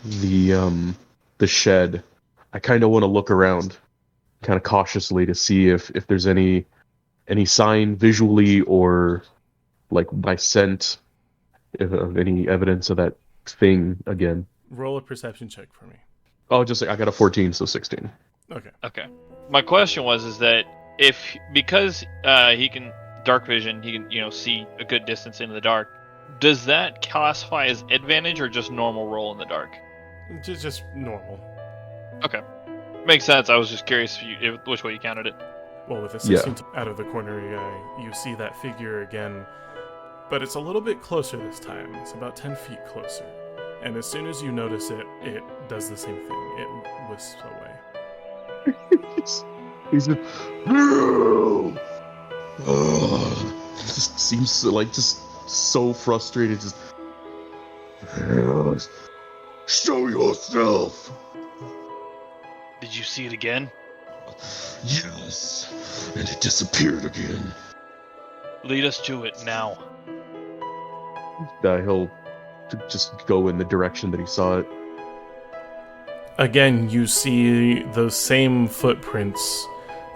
the shed, I kind of want to look around, kind of cautiously, to see if there's any sign visually or like by scent of any evidence of that thing again. Roll a perception check for me. Oh, just I got a 14, so 16. Okay. Okay. My question is that because he can dark vision, he can see a good distance into the dark. Does that classify as advantage or just normal roll in the dark? Just normal. Okay, makes sense. I was just curious which way you counted it. Well, with a 16 out of the corner of your eye, you see that figure again, but it's a little bit closer this time. It's about 10 feet closer. And as soon as you notice it, it does the same thing. It whisks away. He's just, no! Just seems like just so frustrated. Just show yourself. Did you see it again? Yes, and it disappeared again. Lead us to it now. He'll just go in the direction that he saw it. Again, you see those same footprints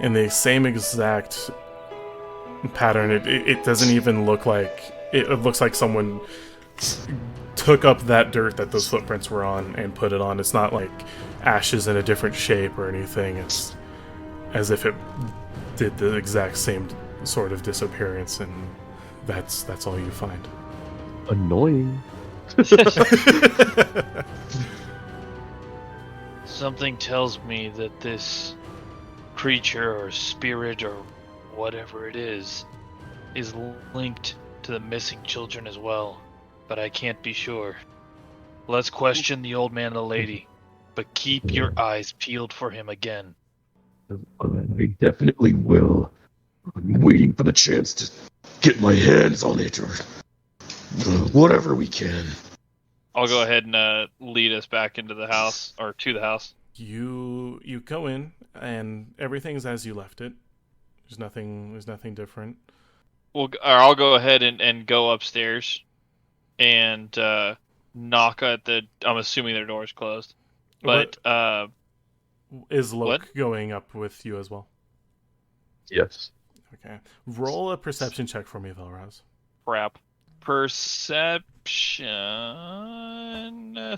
in the same exact pattern. It doesn't even look like... It looks like someone took up that dirt that those footprints were on and put it on. It's not like ashes in a different shape or anything. It's as if it did the exact same sort of disappearance, and that's all you find. Annoying. Something tells me that this creature or spirit or whatever it is linked to the missing children as well, but I can't be sure. Let's question the old man and the lady, but keep your eyes peeled for him again. I definitely will. I'm waiting for the chance to get my hands on it, or whatever we can. I'll go ahead and lead us back into the house, or to the house. You go in, and everything's as you left it. There's nothing different. I'll go ahead and go upstairs and knock at the... I'm assuming their door's closed. But, Is Lok going up with you as well? Yes. Okay. Roll a perception check for me, Velroz. Crap. Perception...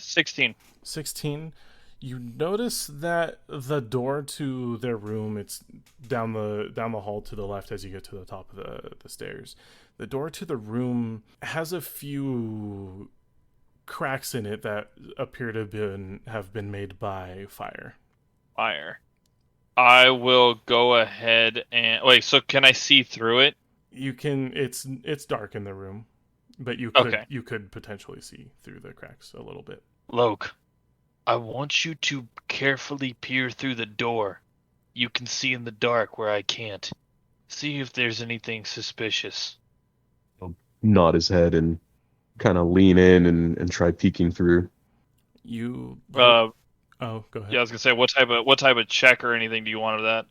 16. 16. You notice that the door to their room, it's down the hall to the left as you get to the top of the stairs. The door to the room has a few cracks in it that appear to have been made by fire. Fire. I will go ahead and... Wait, so can I see through it? You can... It's dark in the room, but you could potentially see through the cracks a little bit. Lok, I want you to carefully peer through the door. You can see in the dark where I can't. See if there's anything suspicious. He'll nod his head and kind of lean in and try peeking through. You... Oh, go ahead. yeah, I was gonna say, what type of check or anything do you want of that?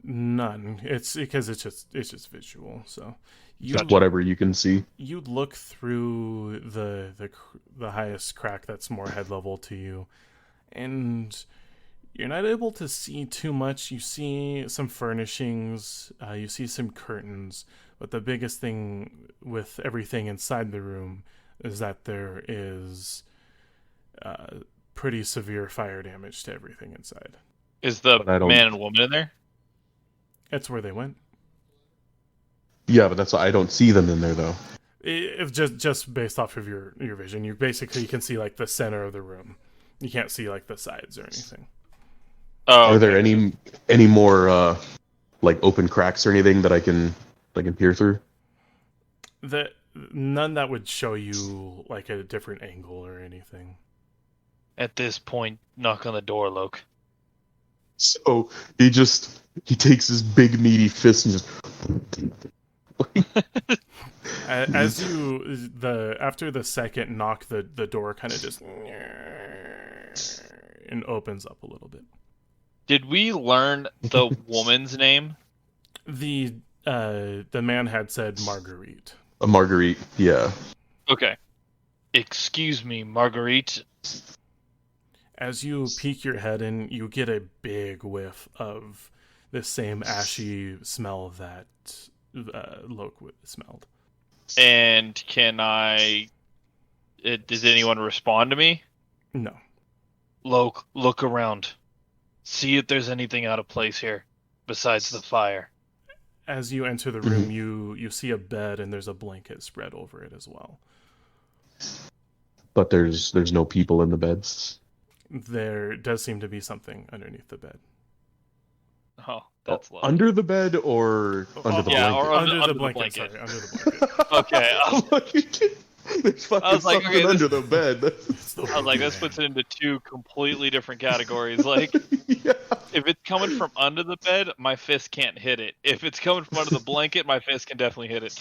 None. It's because it's just visual. So Just whatever you can see. You look through the highest crack that's more head level to you, and you're not able to see too much. You see some furnishings, you see some curtains, but the biggest thing with everything inside the room is that there is pretty severe fire damage to everything inside. Is the man and woman in there? That's where they went. Yeah, but that's why I don't see them in there, though. If just based off of your vision, you can see like the center of the room. You can't see like the sides or anything. Oh, are there any more like open cracks or anything that I can peer through? None that would show you like a different angle or anything. At this point, knock on the door, Lok. So he takes his big meaty fist and just As after the second knock, the door kind of just and opens up a little bit. Did we learn the woman's name? The man had said Marguerite. A Marguerite, yeah. Okay. Excuse me, Marguerite. As you peek your head in, you get a big whiff of the same ashy smell that Lok smelled. And can I... does anyone respond to me? No. Lok, look around. See if there's anything out of place here, besides the fire. As you enter the room, you see a bed and there's a blanket spread over it as well. But there's no people in the beds. There does seem to be something underneath the bed. Oh, that's low. Under the bed or under the yeah, blanket? or Under the blanket. Sorry, under the blanket. Okay. There's fucking I was like, something okay, under the bed. I was like, this puts it into two completely different categories. Like, Yeah. if it's coming from under the bed, my fist can't hit it. If it's coming from under the blanket, my fist can definitely hit it.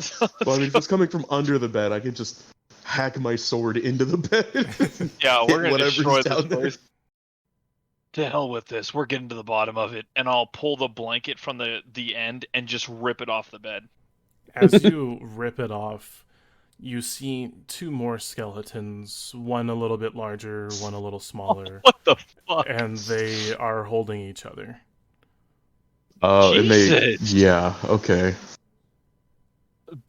So Well, I mean, if it's coming from under the bed, I can just hack my sword into the bed. yeah, we're Hit gonna destroy whatever's this down there. place. To hell with this. We're getting to the bottom of it. And I'll pull the blanket from the end and just rip it off the bed. As you rip it off, you see two more skeletons, one a little bit larger, one a little smaller, What the fuck? and they are holding each other. And they, Jesus. yeah, okay.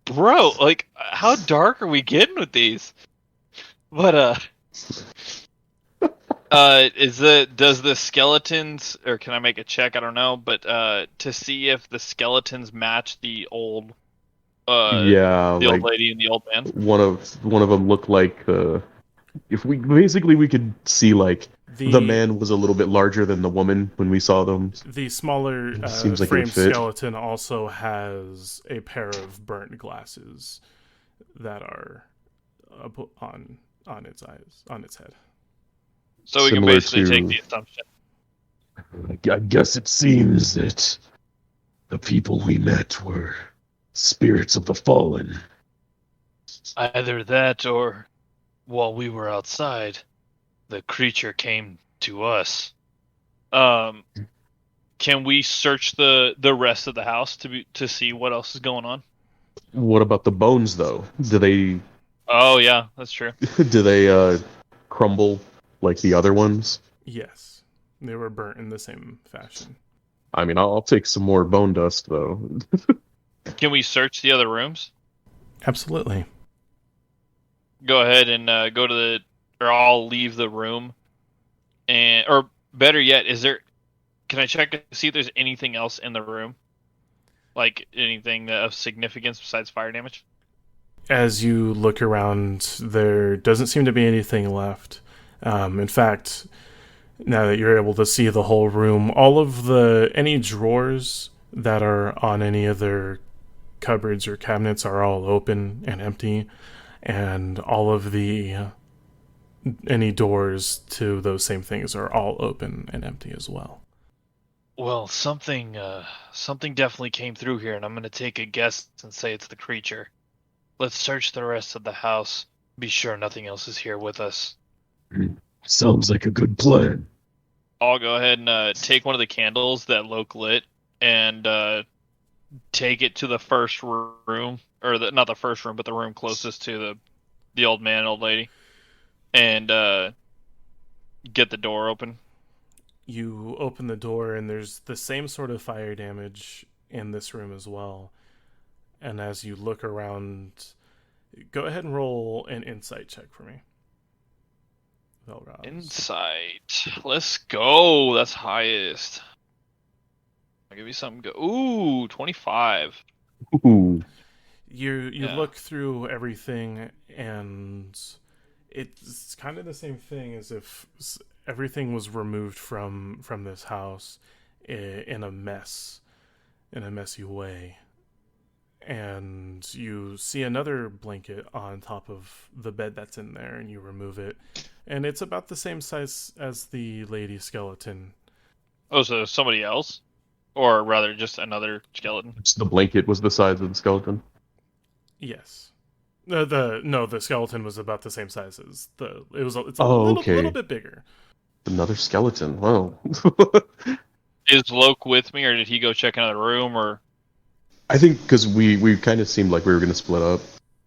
Bro, like, how dark are we getting with these? But, does the skeletons, or can I make a check? I don't know, but, to see if the skeletons match the old, Yeah, the like old lady and the old man? one of them looked like if we could see like the man was a little bit larger than the woman when we saw them. The smaller Seems like it frame would fit. skeleton also has a pair of burnt glasses that are on its eyes, on its head. So we can Similar basically to- take the assumption. I guess it seems that the people we met were spirits of the fallen. Either that or, while we were outside, the creature came to us. Can we search the rest of the house to see what else is going on? What about the bones, though? Oh yeah, that's true. Do they crumble like the other ones? Yes, they were burnt in the same fashion. I mean, I'll take some more bone dust, though. Can we search the other rooms? Absolutely. Go ahead and go to or I'll leave the room, or better yet, can I check to see if there's anything else in the room, like anything of significance besides fire damage? As you look around, there doesn't seem to be anything left. In fact, now that you're able to see the whole room, all of any drawers that are on any of their cupboards or cabinets are all open and empty, and all of any doors to those same things are all open and empty as well. Well, something definitely came through here, and I'm gonna take a guess and say it's the creature. Let's search the rest of the house. Be sure nothing else is here with us. Sounds like a good plan. I'll go ahead and take one of the candles that Lok lit and take it to the first room, or not the first room, but the room closest to the old man and old lady, and get the door open. You open the door, and there's the same sort of fire damage in this room as well. And as you look around, go ahead and roll an insight check for me. Velroz. Insight. Let's go. That's highest. I'll give you something good. Ooh, 25. Ooh. You Yeah. look through everything, and it's kind of the same thing as if everything was removed from this house in a messy way. And you see another blanket on top of the bed that's in there, and you remove it, and it's about the same size as the lady skeleton. Oh, so somebody else? Or rather, just another skeleton. Just the blanket was the size of the skeleton. Yes. The skeleton was about the same size as the. It's a Oh, little okay. bit bigger. Another skeleton. Wow. Is Lok with me, or did he go check another room, or? I think because we kind of seemed like we were going to split up,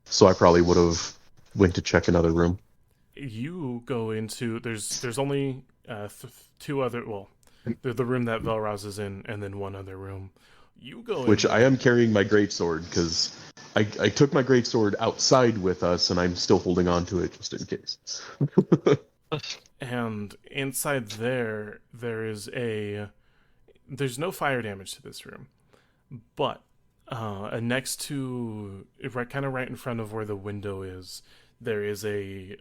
so I probably would have went to check another room. You go into there's only two other the room that Velroz is in, and then one other room. You go Which in, I am carrying my greatsword because I took my greatsword outside with us, and I'm still holding on to it just in case. and inside there's no fire damage to this room, but next to right in front of where the window is, there is a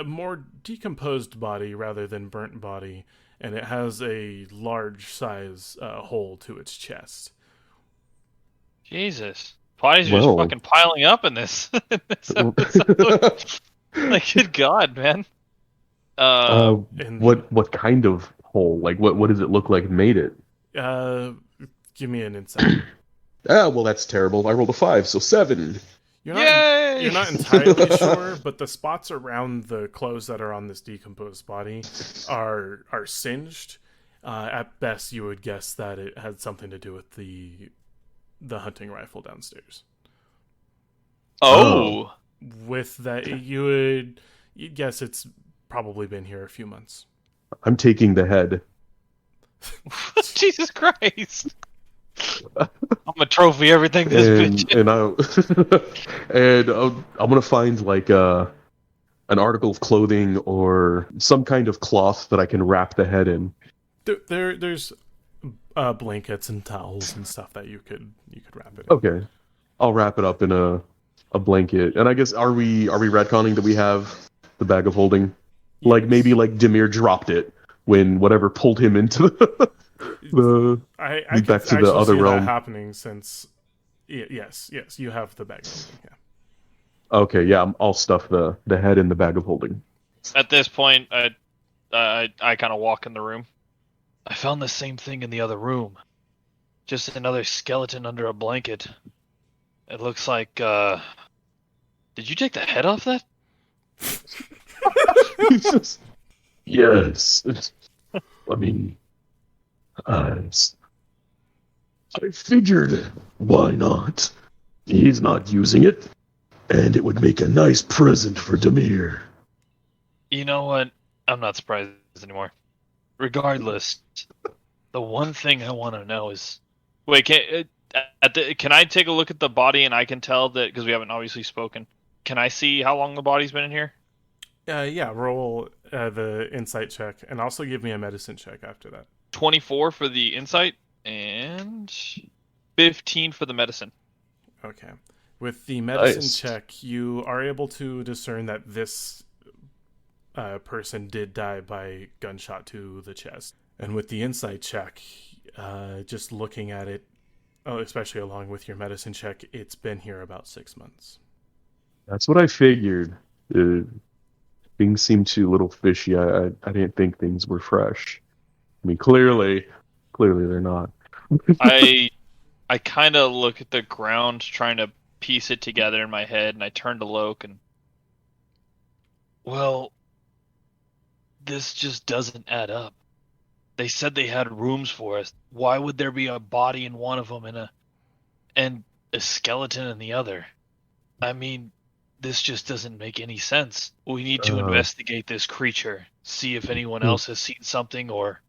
more decomposed body rather than burnt body, and it has a large size hole to its chest. Jesus. Bodies are Well. just fucking piling up in this. in this episode. Like, good God, man. What kind of hole? Like what does it look like made it? Give me an insight. Well, that's terrible. I rolled a 5, so 7. Yay! You're not entirely sure, but the spots around the clothes that are on this decomposed body are singed. At best, you would guess that it had something to do with the hunting rifle downstairs. Oh! With that, you'd guess it's probably been here a few months. I'm taking the head. Jesus Christ! I'm gonna trophy everything this bitch. I'm gonna find like an article of clothing or some kind of cloth that I can wrap the head in. There's blankets and towels and stuff that you could wrap it in. Okay, I'll wrap it up in a blanket. And I guess are we retconning that we have the bag of holding? Yes. Like maybe like Dimir dropped it when whatever pulled him into the I back could to the other see realm. that happening since yes, you have the bag of holding, yeah. Okay, yeah, I'll stuff the head in the bag of holding. At this point, I kind of walk in the room. I found the same thing in the other room. Just another skeleton under a blanket. It looks like, did you take the head off that? Yes. I mean, I figured, why not? He's not using it, and it would make a nice present for Dimir. You know what? I'm not surprised anymore. Regardless, the one thing I want to know is... Wait, can I take a look at the body and I can tell that, because we haven't obviously spoken, can I see how long the body's been in here? Yeah, roll the insight check, and also give me a medicine check after that. 24 for the insight, and 15 for the medicine. Okay. With the medicine Nice. check, you are able to discern that this person did die by gunshot to the chest. And with the insight check, just looking at it, especially along with your medicine check, it's been here about 6 months. That's what I figured. Things seemed too little fishy. I didn't think things were fresh. I mean, clearly they're not. I kind of look at the ground, trying to piece it together in my head, and I turn to Lok and... Well, this just doesn't add up. They said they had rooms for us. Why would there be a body in one of them and a skeleton in the other? I mean, this just doesn't make any sense. We need to investigate this creature, see if anyone else has seen something or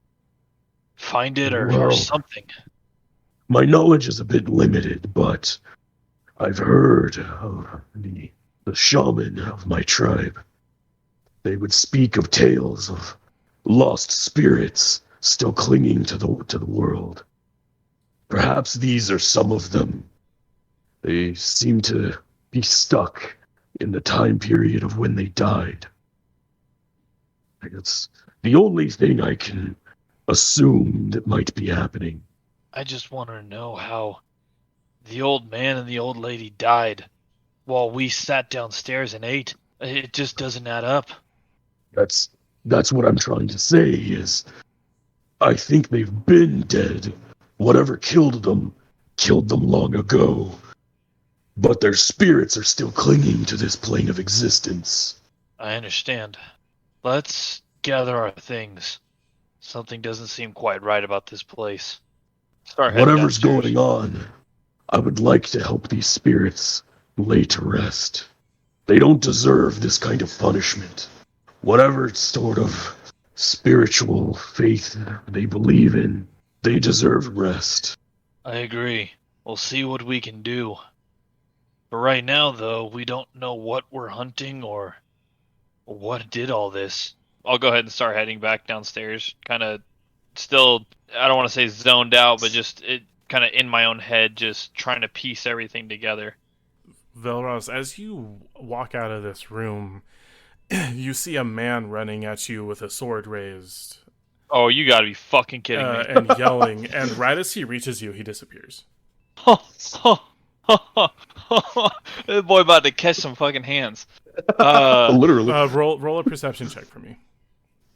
find it or Well, something. My knowledge is a bit limited, but I've heard of the shaman of my tribe. They would speak of tales of lost spirits still clinging to the world. Perhaps these are some of them. They seem to be stuck in the time period of when they died. It's the only thing I can assume that might be happening. I just want to know how the old man and the old lady died while we sat downstairs and ate. It just doesn't add up. That's what I'm trying to say is I think they've been dead Whatever killed them long ago. But their spirits are still clinging to this plane of existence. I understand. Let's gather our things. Something doesn't seem quite right about this place. Start heading Whatever's downstairs. going on, I would like to help these spirits lay to rest. They don't deserve this kind of punishment. Whatever sort of spiritual faith they believe in, they deserve rest. I agree. We'll see what we can do. For right now, though, we don't know what we're hunting or what did all this. I'll go ahead and start heading back downstairs. Kind of still, I don't want to say zoned out, but just it kind of in my own head, just trying to piece everything together. Velroz, as you walk out of this room, you see a man running at you with a sword raised Oh, you gotta be fucking kidding me. and yelling, and right as he reaches you, he disappears. This boy about to catch some fucking hands. Literally. Roll a perception check for me.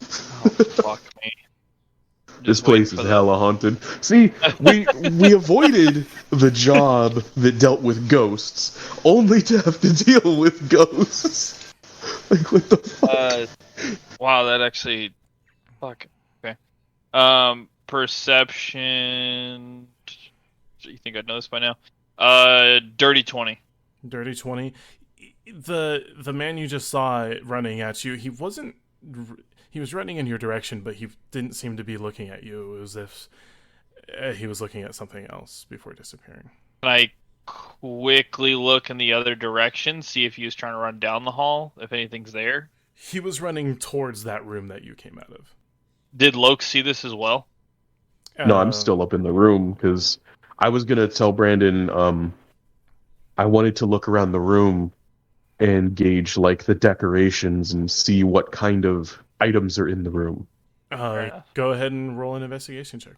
Oh, fuck me. This Just waiting place is for the- hella haunted. See, we avoided the job that dealt with ghosts, only to have to deal with ghosts. Like, what the fuck? Wow, that actually. Fuck. Okay. Perception. You think I'd know this by now? Dirty 20. Dirty 20. The man you just saw running at you, he was running in your direction, but he didn't seem to be looking at you. It was as if he was looking at something else before disappearing. Can I quickly look in the other direction, see if he was trying to run down the hall, if anything's there? He was running towards that room that you came out of. Did Lok see this as well? No, I'm still up in the room, because I was going to tell Brandon I wanted to look around the room and gauge, like, the decorations and see what kind of items are in the room. Go ahead and roll an investigation check.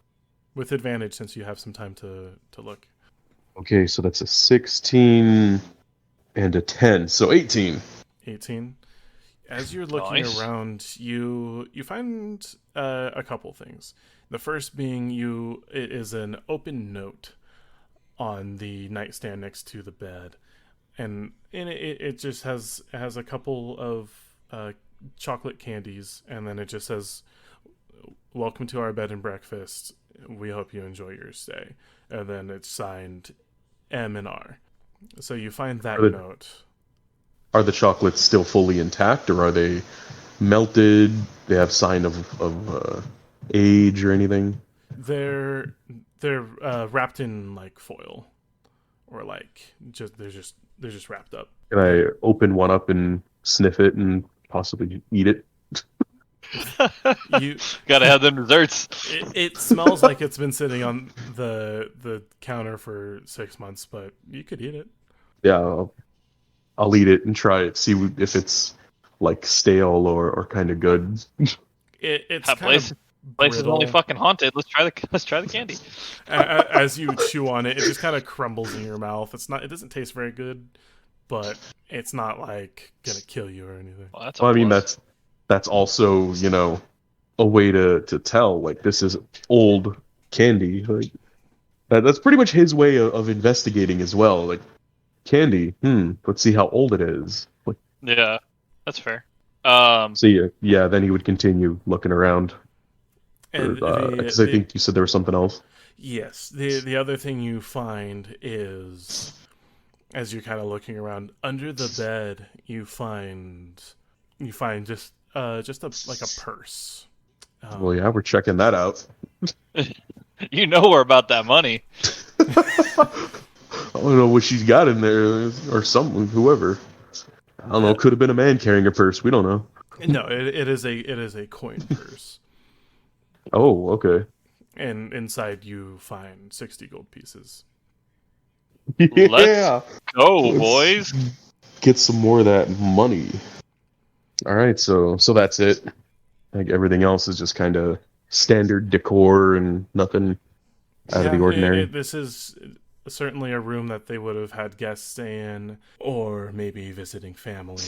With advantage, since you have some time to look. Okay, so that's a 16 and a 10, so 18. 18. As you're looking Nice. around, you find a couple things. The first being it is an open note on the nightstand next to the bed, and in it just has a couple of chocolate candies, and then it just says, "Welcome to our bed and breakfast. We hope you enjoy your stay." And then it's signed M and R. So you find that Are the- note. Are the chocolates still fully intact, or are they melted? They have sign of age or anything? They're wrapped in like foil, or like they're just wrapped up. Can I open one up and sniff it and possibly eat it? You Gotta have them desserts. it smells like it's been sitting on the counter for 6 months, but you could eat it. Yeah, I'll eat it and try it, see if it's like stale or kind of good. It's That kind of Place is only brittle. fucking haunted. Let's try the candy. As you chew on it, it just kind of crumbles in your mouth. It doesn't taste very good, but it's not like gonna kill you or anything. Well, that's a Well, I mean, plus. that's also, a way to tell, like, this is old candy. Like, that's pretty much his way of investigating as well. Like, candy, let's see how old it is. Like, Yeah, that's fair. so yeah, then he would continue looking around. And Because I think you said there was something else. yes, the other thing you find is, as you're kind of looking around under the bed, you find just a purse. Well, yeah, we're checking that out. You know we're about that money. I don't know what she's got in there, or someone, whoever. I don't know. Could have been a man carrying a purse. We don't know. No, it is a coin purse, Oh, okay. and inside you find 60 gold pieces. Yeah. Go, Let's boys. Get some more of that money. All right, so that's it. Like, everything else is just kind of standard decor and nothing out of the ordinary. This is certainly a room that they would have had guests stay in, or maybe visiting family.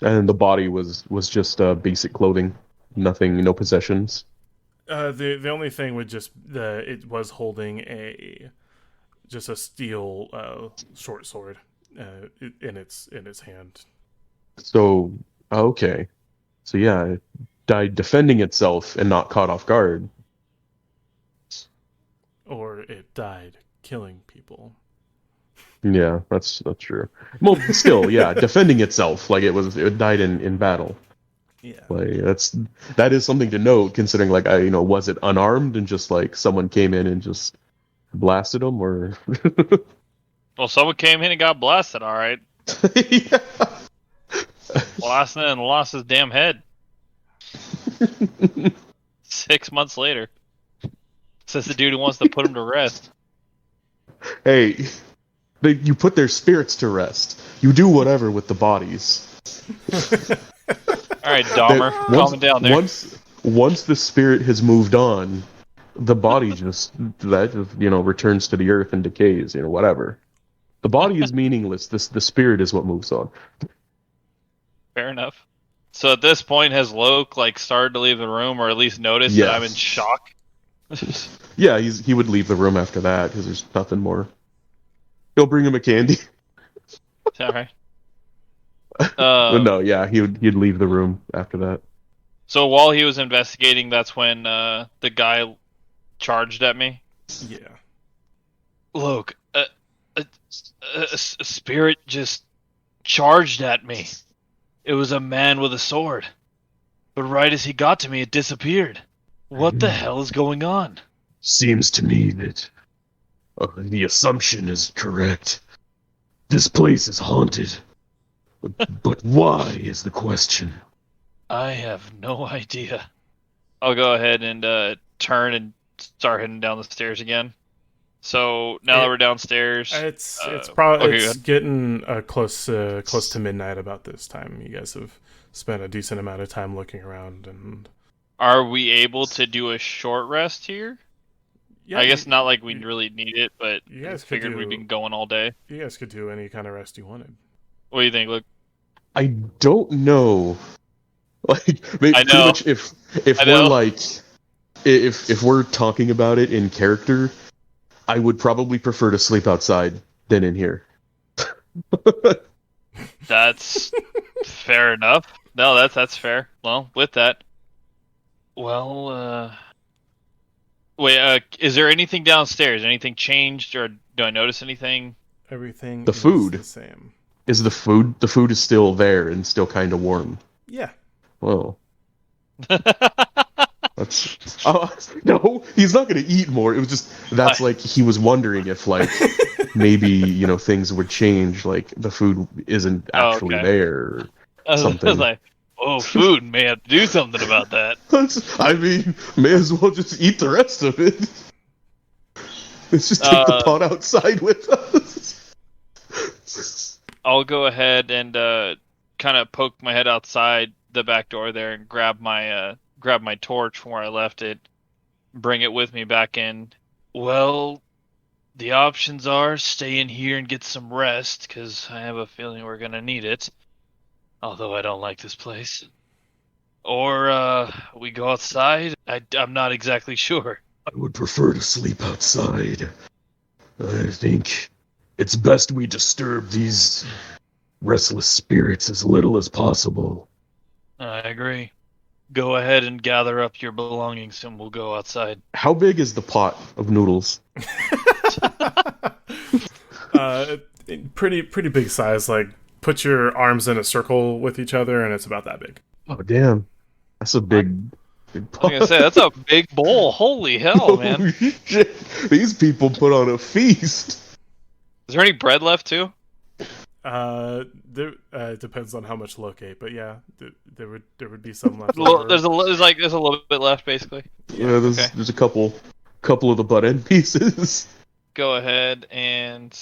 And the body was just basic clothing, nothing, no possessions. The only thing would just it was holding just a steel short sword in its hand. So, okay. So yeah, it died defending itself and not caught off guard. Or it died killing people. Yeah, that's true. Well, still, yeah, defending itself, like it died in battle. Yeah. Like that is something to note, considering like was it unarmed and just like someone came in and just blasted them, or Well, someone came in and got blasted. All right, yeah. blasted and lost his damn head. 6 months later, says the dude who wants to put him to rest. Hey, you put their spirits to rest. You do whatever with the bodies. All right, Dahmer, calm down there. Once the spirit has moved on, the body just returns to the earth and decays. Whatever. The body is meaningless. The spirit is what moves on. Fair enough. So at this point, has Lok started to leave the room, or at least noticed that I'm in shock? Yeah, he would leave the room after that because there's nothing more. He'll bring him a candy. All right. But no, yeah, he'd leave the room after that. So while he was investigating, that's when the guy charged at me. Yeah. Lok, a spirit just charged at me. It was a man with a sword. But right as he got to me, it disappeared. What the hell is going on? Seems to me that the assumption is correct. This place is haunted. But why is the question? I have no idea. I'll go ahead and turn and start heading down the stairs again. So now that we're downstairs, it's probably okay, it's getting close to midnight about this time. You guys have spent a decent amount of time looking around, and are we able to do a short rest here? yeah, I guess not like we really need it, but you guys figured we'd been going all day. You guys could do any kind of rest you wanted. What do you think, Luke? I don't know. Like, I know. Much if we're if we're talking about it in character, I would probably prefer to sleep outside than in here. That's fair enough. No, that's fair. Well, with that, wait. Is there anything downstairs? Anything changed, or do I notice anything? Everything. The food is the same. Is the food? The food is still there and still kind of warm. Yeah. Well, that's no. He's not going to eat more. It was just like he was wondering if maybe things would change. Like the food isn't actually there. Or something. I was like, oh, food may have to do something about that. I mean, may as well just eat the rest of it. Let's just take the pot outside with us. I'll go ahead and kind of poke my head outside the back door there and grab my torch from where I left it, bring it with me back in. Well, the options are stay in here and get some rest, because I have a feeling we're going to need it. Although I don't like this place. Or we go outside. I'm not exactly sure. I would prefer to sleep outside. I think it's best we disturb these restless spirits as little as possible. I agree. Go ahead and gather up your belongings and we'll go outside. How big is the pot of noodles? Pretty big size. Like, put your arms in a circle with each other, and it's about that big. Oh, damn. That's a big I was gonna say, that's a big bowl. Holy hell, man. Holy shit. These people put on a feast. Is there any bread left, too? It depends on how much Lok ate, but yeah, there would be some left over. There's a little bit left, basically. Yeah, there's a couple of the butt end pieces. Go ahead and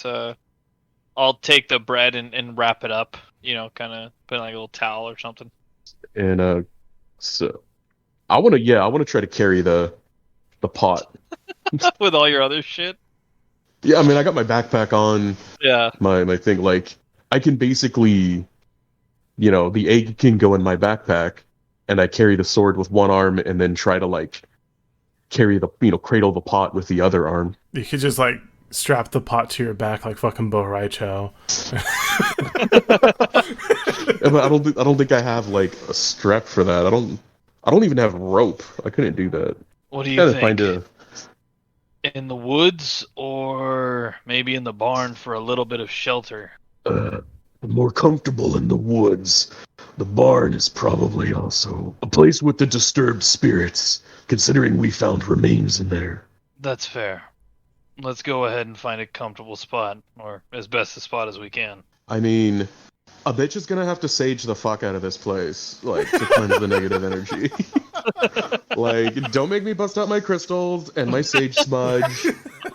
I'll take the bread and wrap it up. Kind of put in like a little towel or something. And so I want to try to carry the pot with all your other shit. Yeah, I mean, I got my backpack on. Yeah. My thing, like, I can basically, the egg can go in my backpack, and I carry the sword with one arm, and then try to carry the, cradle the pot with the other arm. You could just like strap the pot to your back like fucking Bo Rai Chow. But I don't think I have like a strap for that. I don't even have rope. I couldn't do that. What do you Gotta think? find a. In the woods, or maybe in the barn for a little bit of shelter? More comfortable in the woods. The barn is probably also a place with the disturbed spirits, considering we found remains in there. That's fair. Let's go ahead and find a comfortable spot, or as best a spot as we can. I mean, a bitch is gonna have to sage the fuck out of this place, like, to cleanse the negative energy. Like, don't make me bust out my crystals and my sage smudge.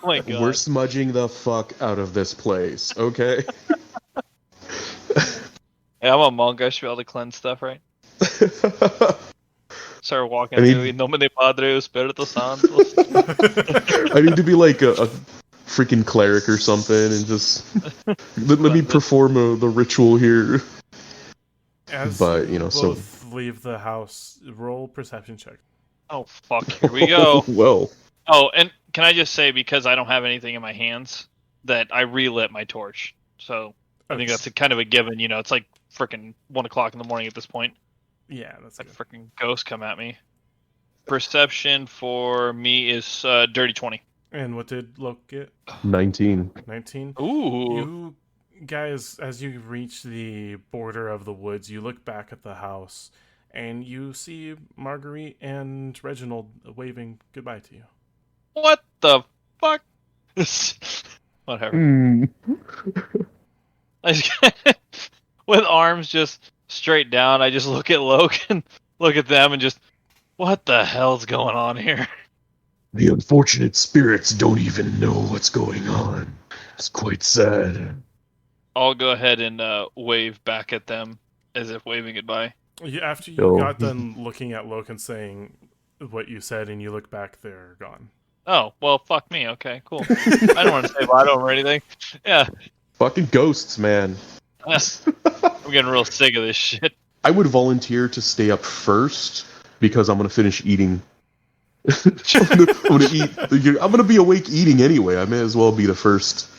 Oh my god. We're smudging the fuck out of this place, okay? Hey, I'm a monk. I should be able to cleanse stuff, right? Start walking I mean- through. In nomine Padre, Espiritu Santo. I need to be like a freaking cleric or something and just let me perform the ritual here. As But, you so- both leave the house, roll perception check. Oh, fuck. Here we go. Well, Oh, and can I just say, because I don't have anything in my hands, that I relit my torch. So I think that's a kind of a given. It's like freaking 1 o'clock in the morning at this point. Yeah, that's Like good. freaking ghosts come at me. Perception for me is dirty 20. And what did Lok get? 19. 19? Ooh. You guys, as you reach the border of the woods, you look back at the house, and you see Marguerite and Reginald waving goodbye to you. What the fuck? Whatever. I just, with arms just straight down, I just look at Lok and look at them and just, what the hell's going on here? The unfortunate spirits don't even know what's going on. It's quite sad. I'll go ahead and wave back at them as if waving goodbye. After you Oh. got done looking at Lok and saying what you said, and you look back, they're gone. Oh, well, fuck me. Okay, cool. I don't want to say bye to them or anything. Yeah, Fucking ghosts, man. I'm getting real sick of this shit. I would volunteer to stay up first because I'm gonna finish eating. I'm gonna be awake eating anyway. I may as well be the first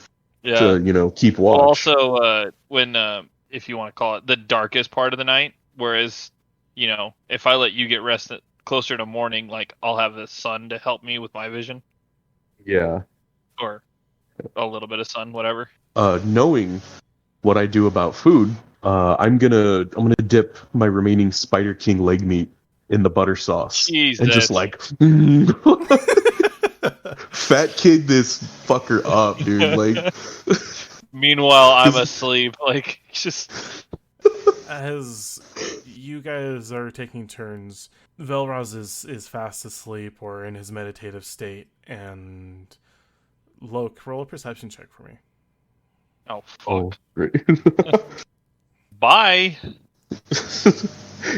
Yeah. to, keep watch. Well, also, when, if you want to call it the darkest part of the night, whereas, if I let you get rest closer to morning, like, I'll have the sun to help me with my vision, Yeah. or a little bit of sun, whatever. Knowing what I do about food, I'm gonna dip my remaining Spider King leg meat in the butter sauce Jesus. and just like fat kid this fucker up, dude. Like, Meanwhile, I'm asleep. Like, just... As you guys are taking turns, Velroz is fast asleep or in his meditative state, and Lok, roll a perception check for me. Oh, fuck. oh, great. Bye!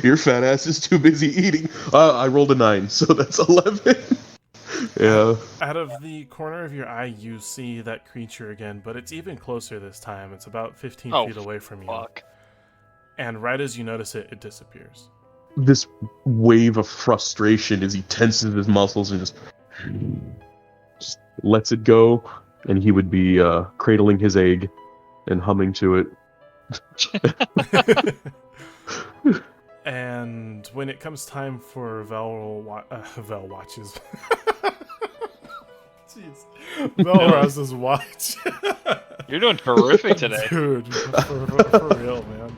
Your fat ass is too busy eating. I rolled a 9, so that's 11. Yeah. Out of the corner of your eye, you see that creature again, but it's even closer this time. It's about 15 Oh, feet away from you. Fuck. And right as you notice it, it disappears. This wave of frustration as he tenses his muscles and just lets it go, and he would be cradling his egg and humming to it. And when it comes time for Vel watches. Jeez. Velroz's watch. You're doing terrific today. Dude, for real, man.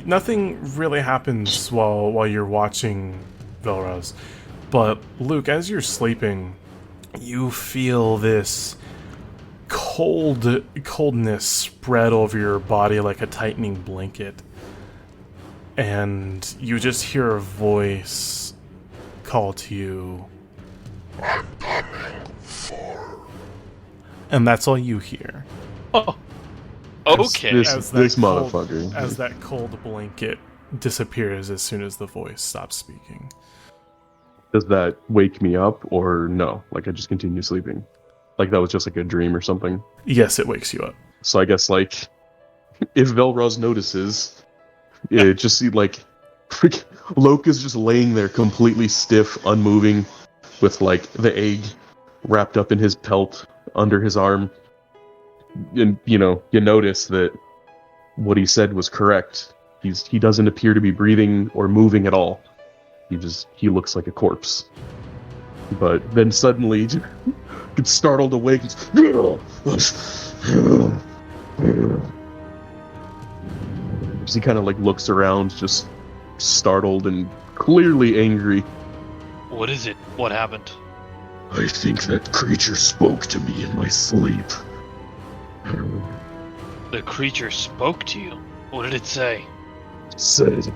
Nothing really happens while you're watching Velroz. But Luke, as you're sleeping, you feel this coldness spread over your body like a tightening blanket. And you just hear a voice call to you. I'm coming for. And that's all you hear. Oh. Okay. This motherfucker. As that cold blanket disappears as soon as the voice stops speaking. Does that wake me up or no? Like I just continue sleeping? Like that was just like a dream or something? Yes, it wakes you up. So I guess like if Velroz notices, it just see like Lok is just laying there completely stiff, unmoving, with like the egg wrapped up in his pelt under his arm. And you notice that what he said was correct. He doesn't appear to be breathing or moving at all. He looks like a corpse. But then suddenly gets startled awake. He kind of like looks around, just startled and clearly angry. What is it? What happened? I think that creature spoke to me in my sleep. The creature spoke to you? What did it say? Said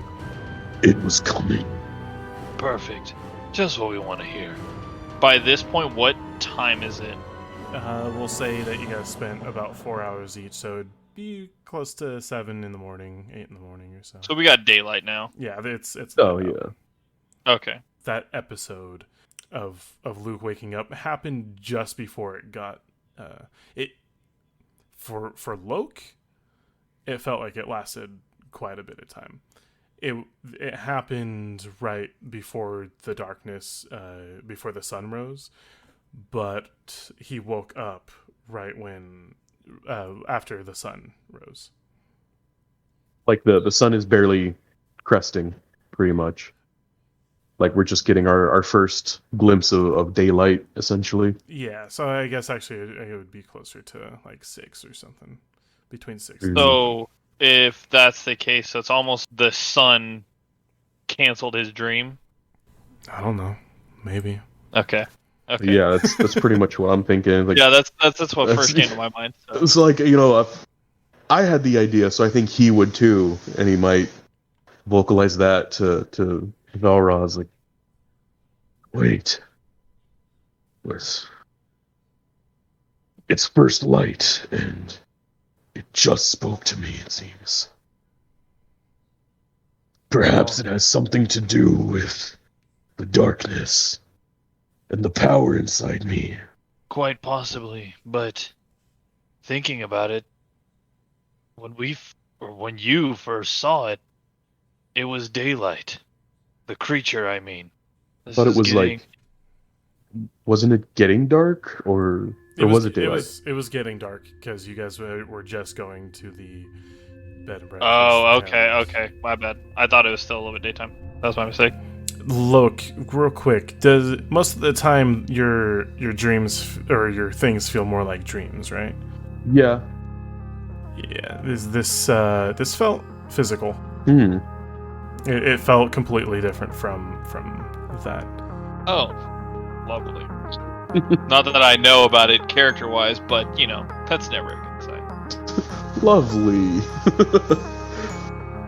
it was coming. Perfect. Just what we want to hear. By this point, what time is it? We'll say that you guys spent about 4 hours each, so it'd be close to 7 in the morning, 8 in the morning or so. So we got daylight now. Yeah, it's Oh light yeah. out. Okay. That episode of Luke waking up happened just before it got it for Lok. It felt like it lasted quite a bit of time. It happened right before the darkness, before the sun rose, but he woke up right when after the sun rose. Like the sun is barely cresting, pretty much. Like we're just getting our first glimpse of daylight, essentially. Yeah, so I guess actually it would be closer to like 6 or something, between 6. Mhm. So if that's the case, so it's almost the sun canceled his dream. I don't know, maybe. Okay. Okay. Yeah, that's pretty much what I'm thinking. Like, Yeah, that's what first came to my mind. So. it's like I had the idea, so I think he would too, and he might vocalize that to Velroz, like, wait, it's first light, and it just spoke to me, it seems. Perhaps it has something to do with the darkness and the power inside me. Quite possibly, but thinking about it, when you first saw it, it was daylight. The creature, I mean. But it was wasn't it getting dark, or was it daylight? It was getting dark because you guys were just going to the bed and breakfast. Oh, okay. My bad. I thought it was still a little bit daytime. That was my mistake. Look, real quick. Does most of the time your dreams or your things feel more like dreams, right? Yeah. Yeah. This felt physical. Hmm. It felt completely different from that. Oh, lovely. Not that I know about it character-wise, but, that's never a good sign. Lovely.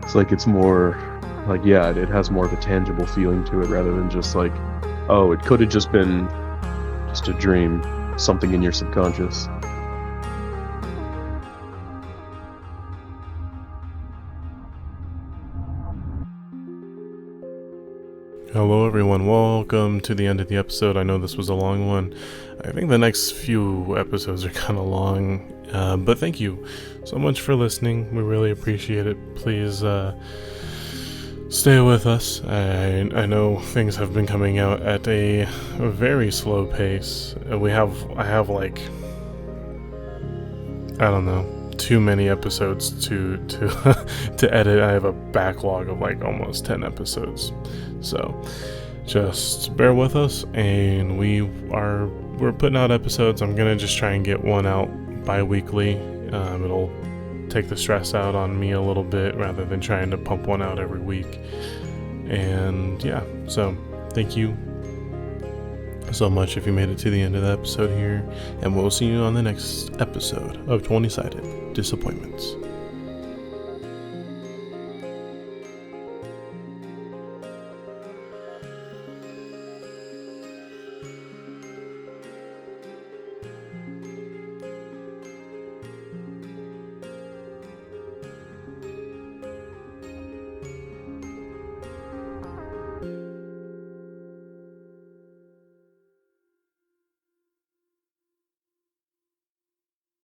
It's like it's more like, yeah, it has more of a tangible feeling to it rather than just like, oh, it could have just been just a dream, something in your subconscious. Hello everyone, welcome to the end of the episode. I know this was a long one. I think the next few episodes are kind of long, but thank you so much for listening. We really appreciate it. Please stay with us. I know things have been coming out at a very slow pace. I have like, I don't know, too many episodes to to edit. I have a backlog of like almost 10 episodes. So just bear with us, and we're putting out episodes. I'm gonna just try and get one out bi-weekly. It'll take the stress out on me a little bit rather than trying to pump one out every week. And yeah, so thank you so much if you made it to the end of the episode here, and we'll see you on the next episode of 20-Sided Disappointments.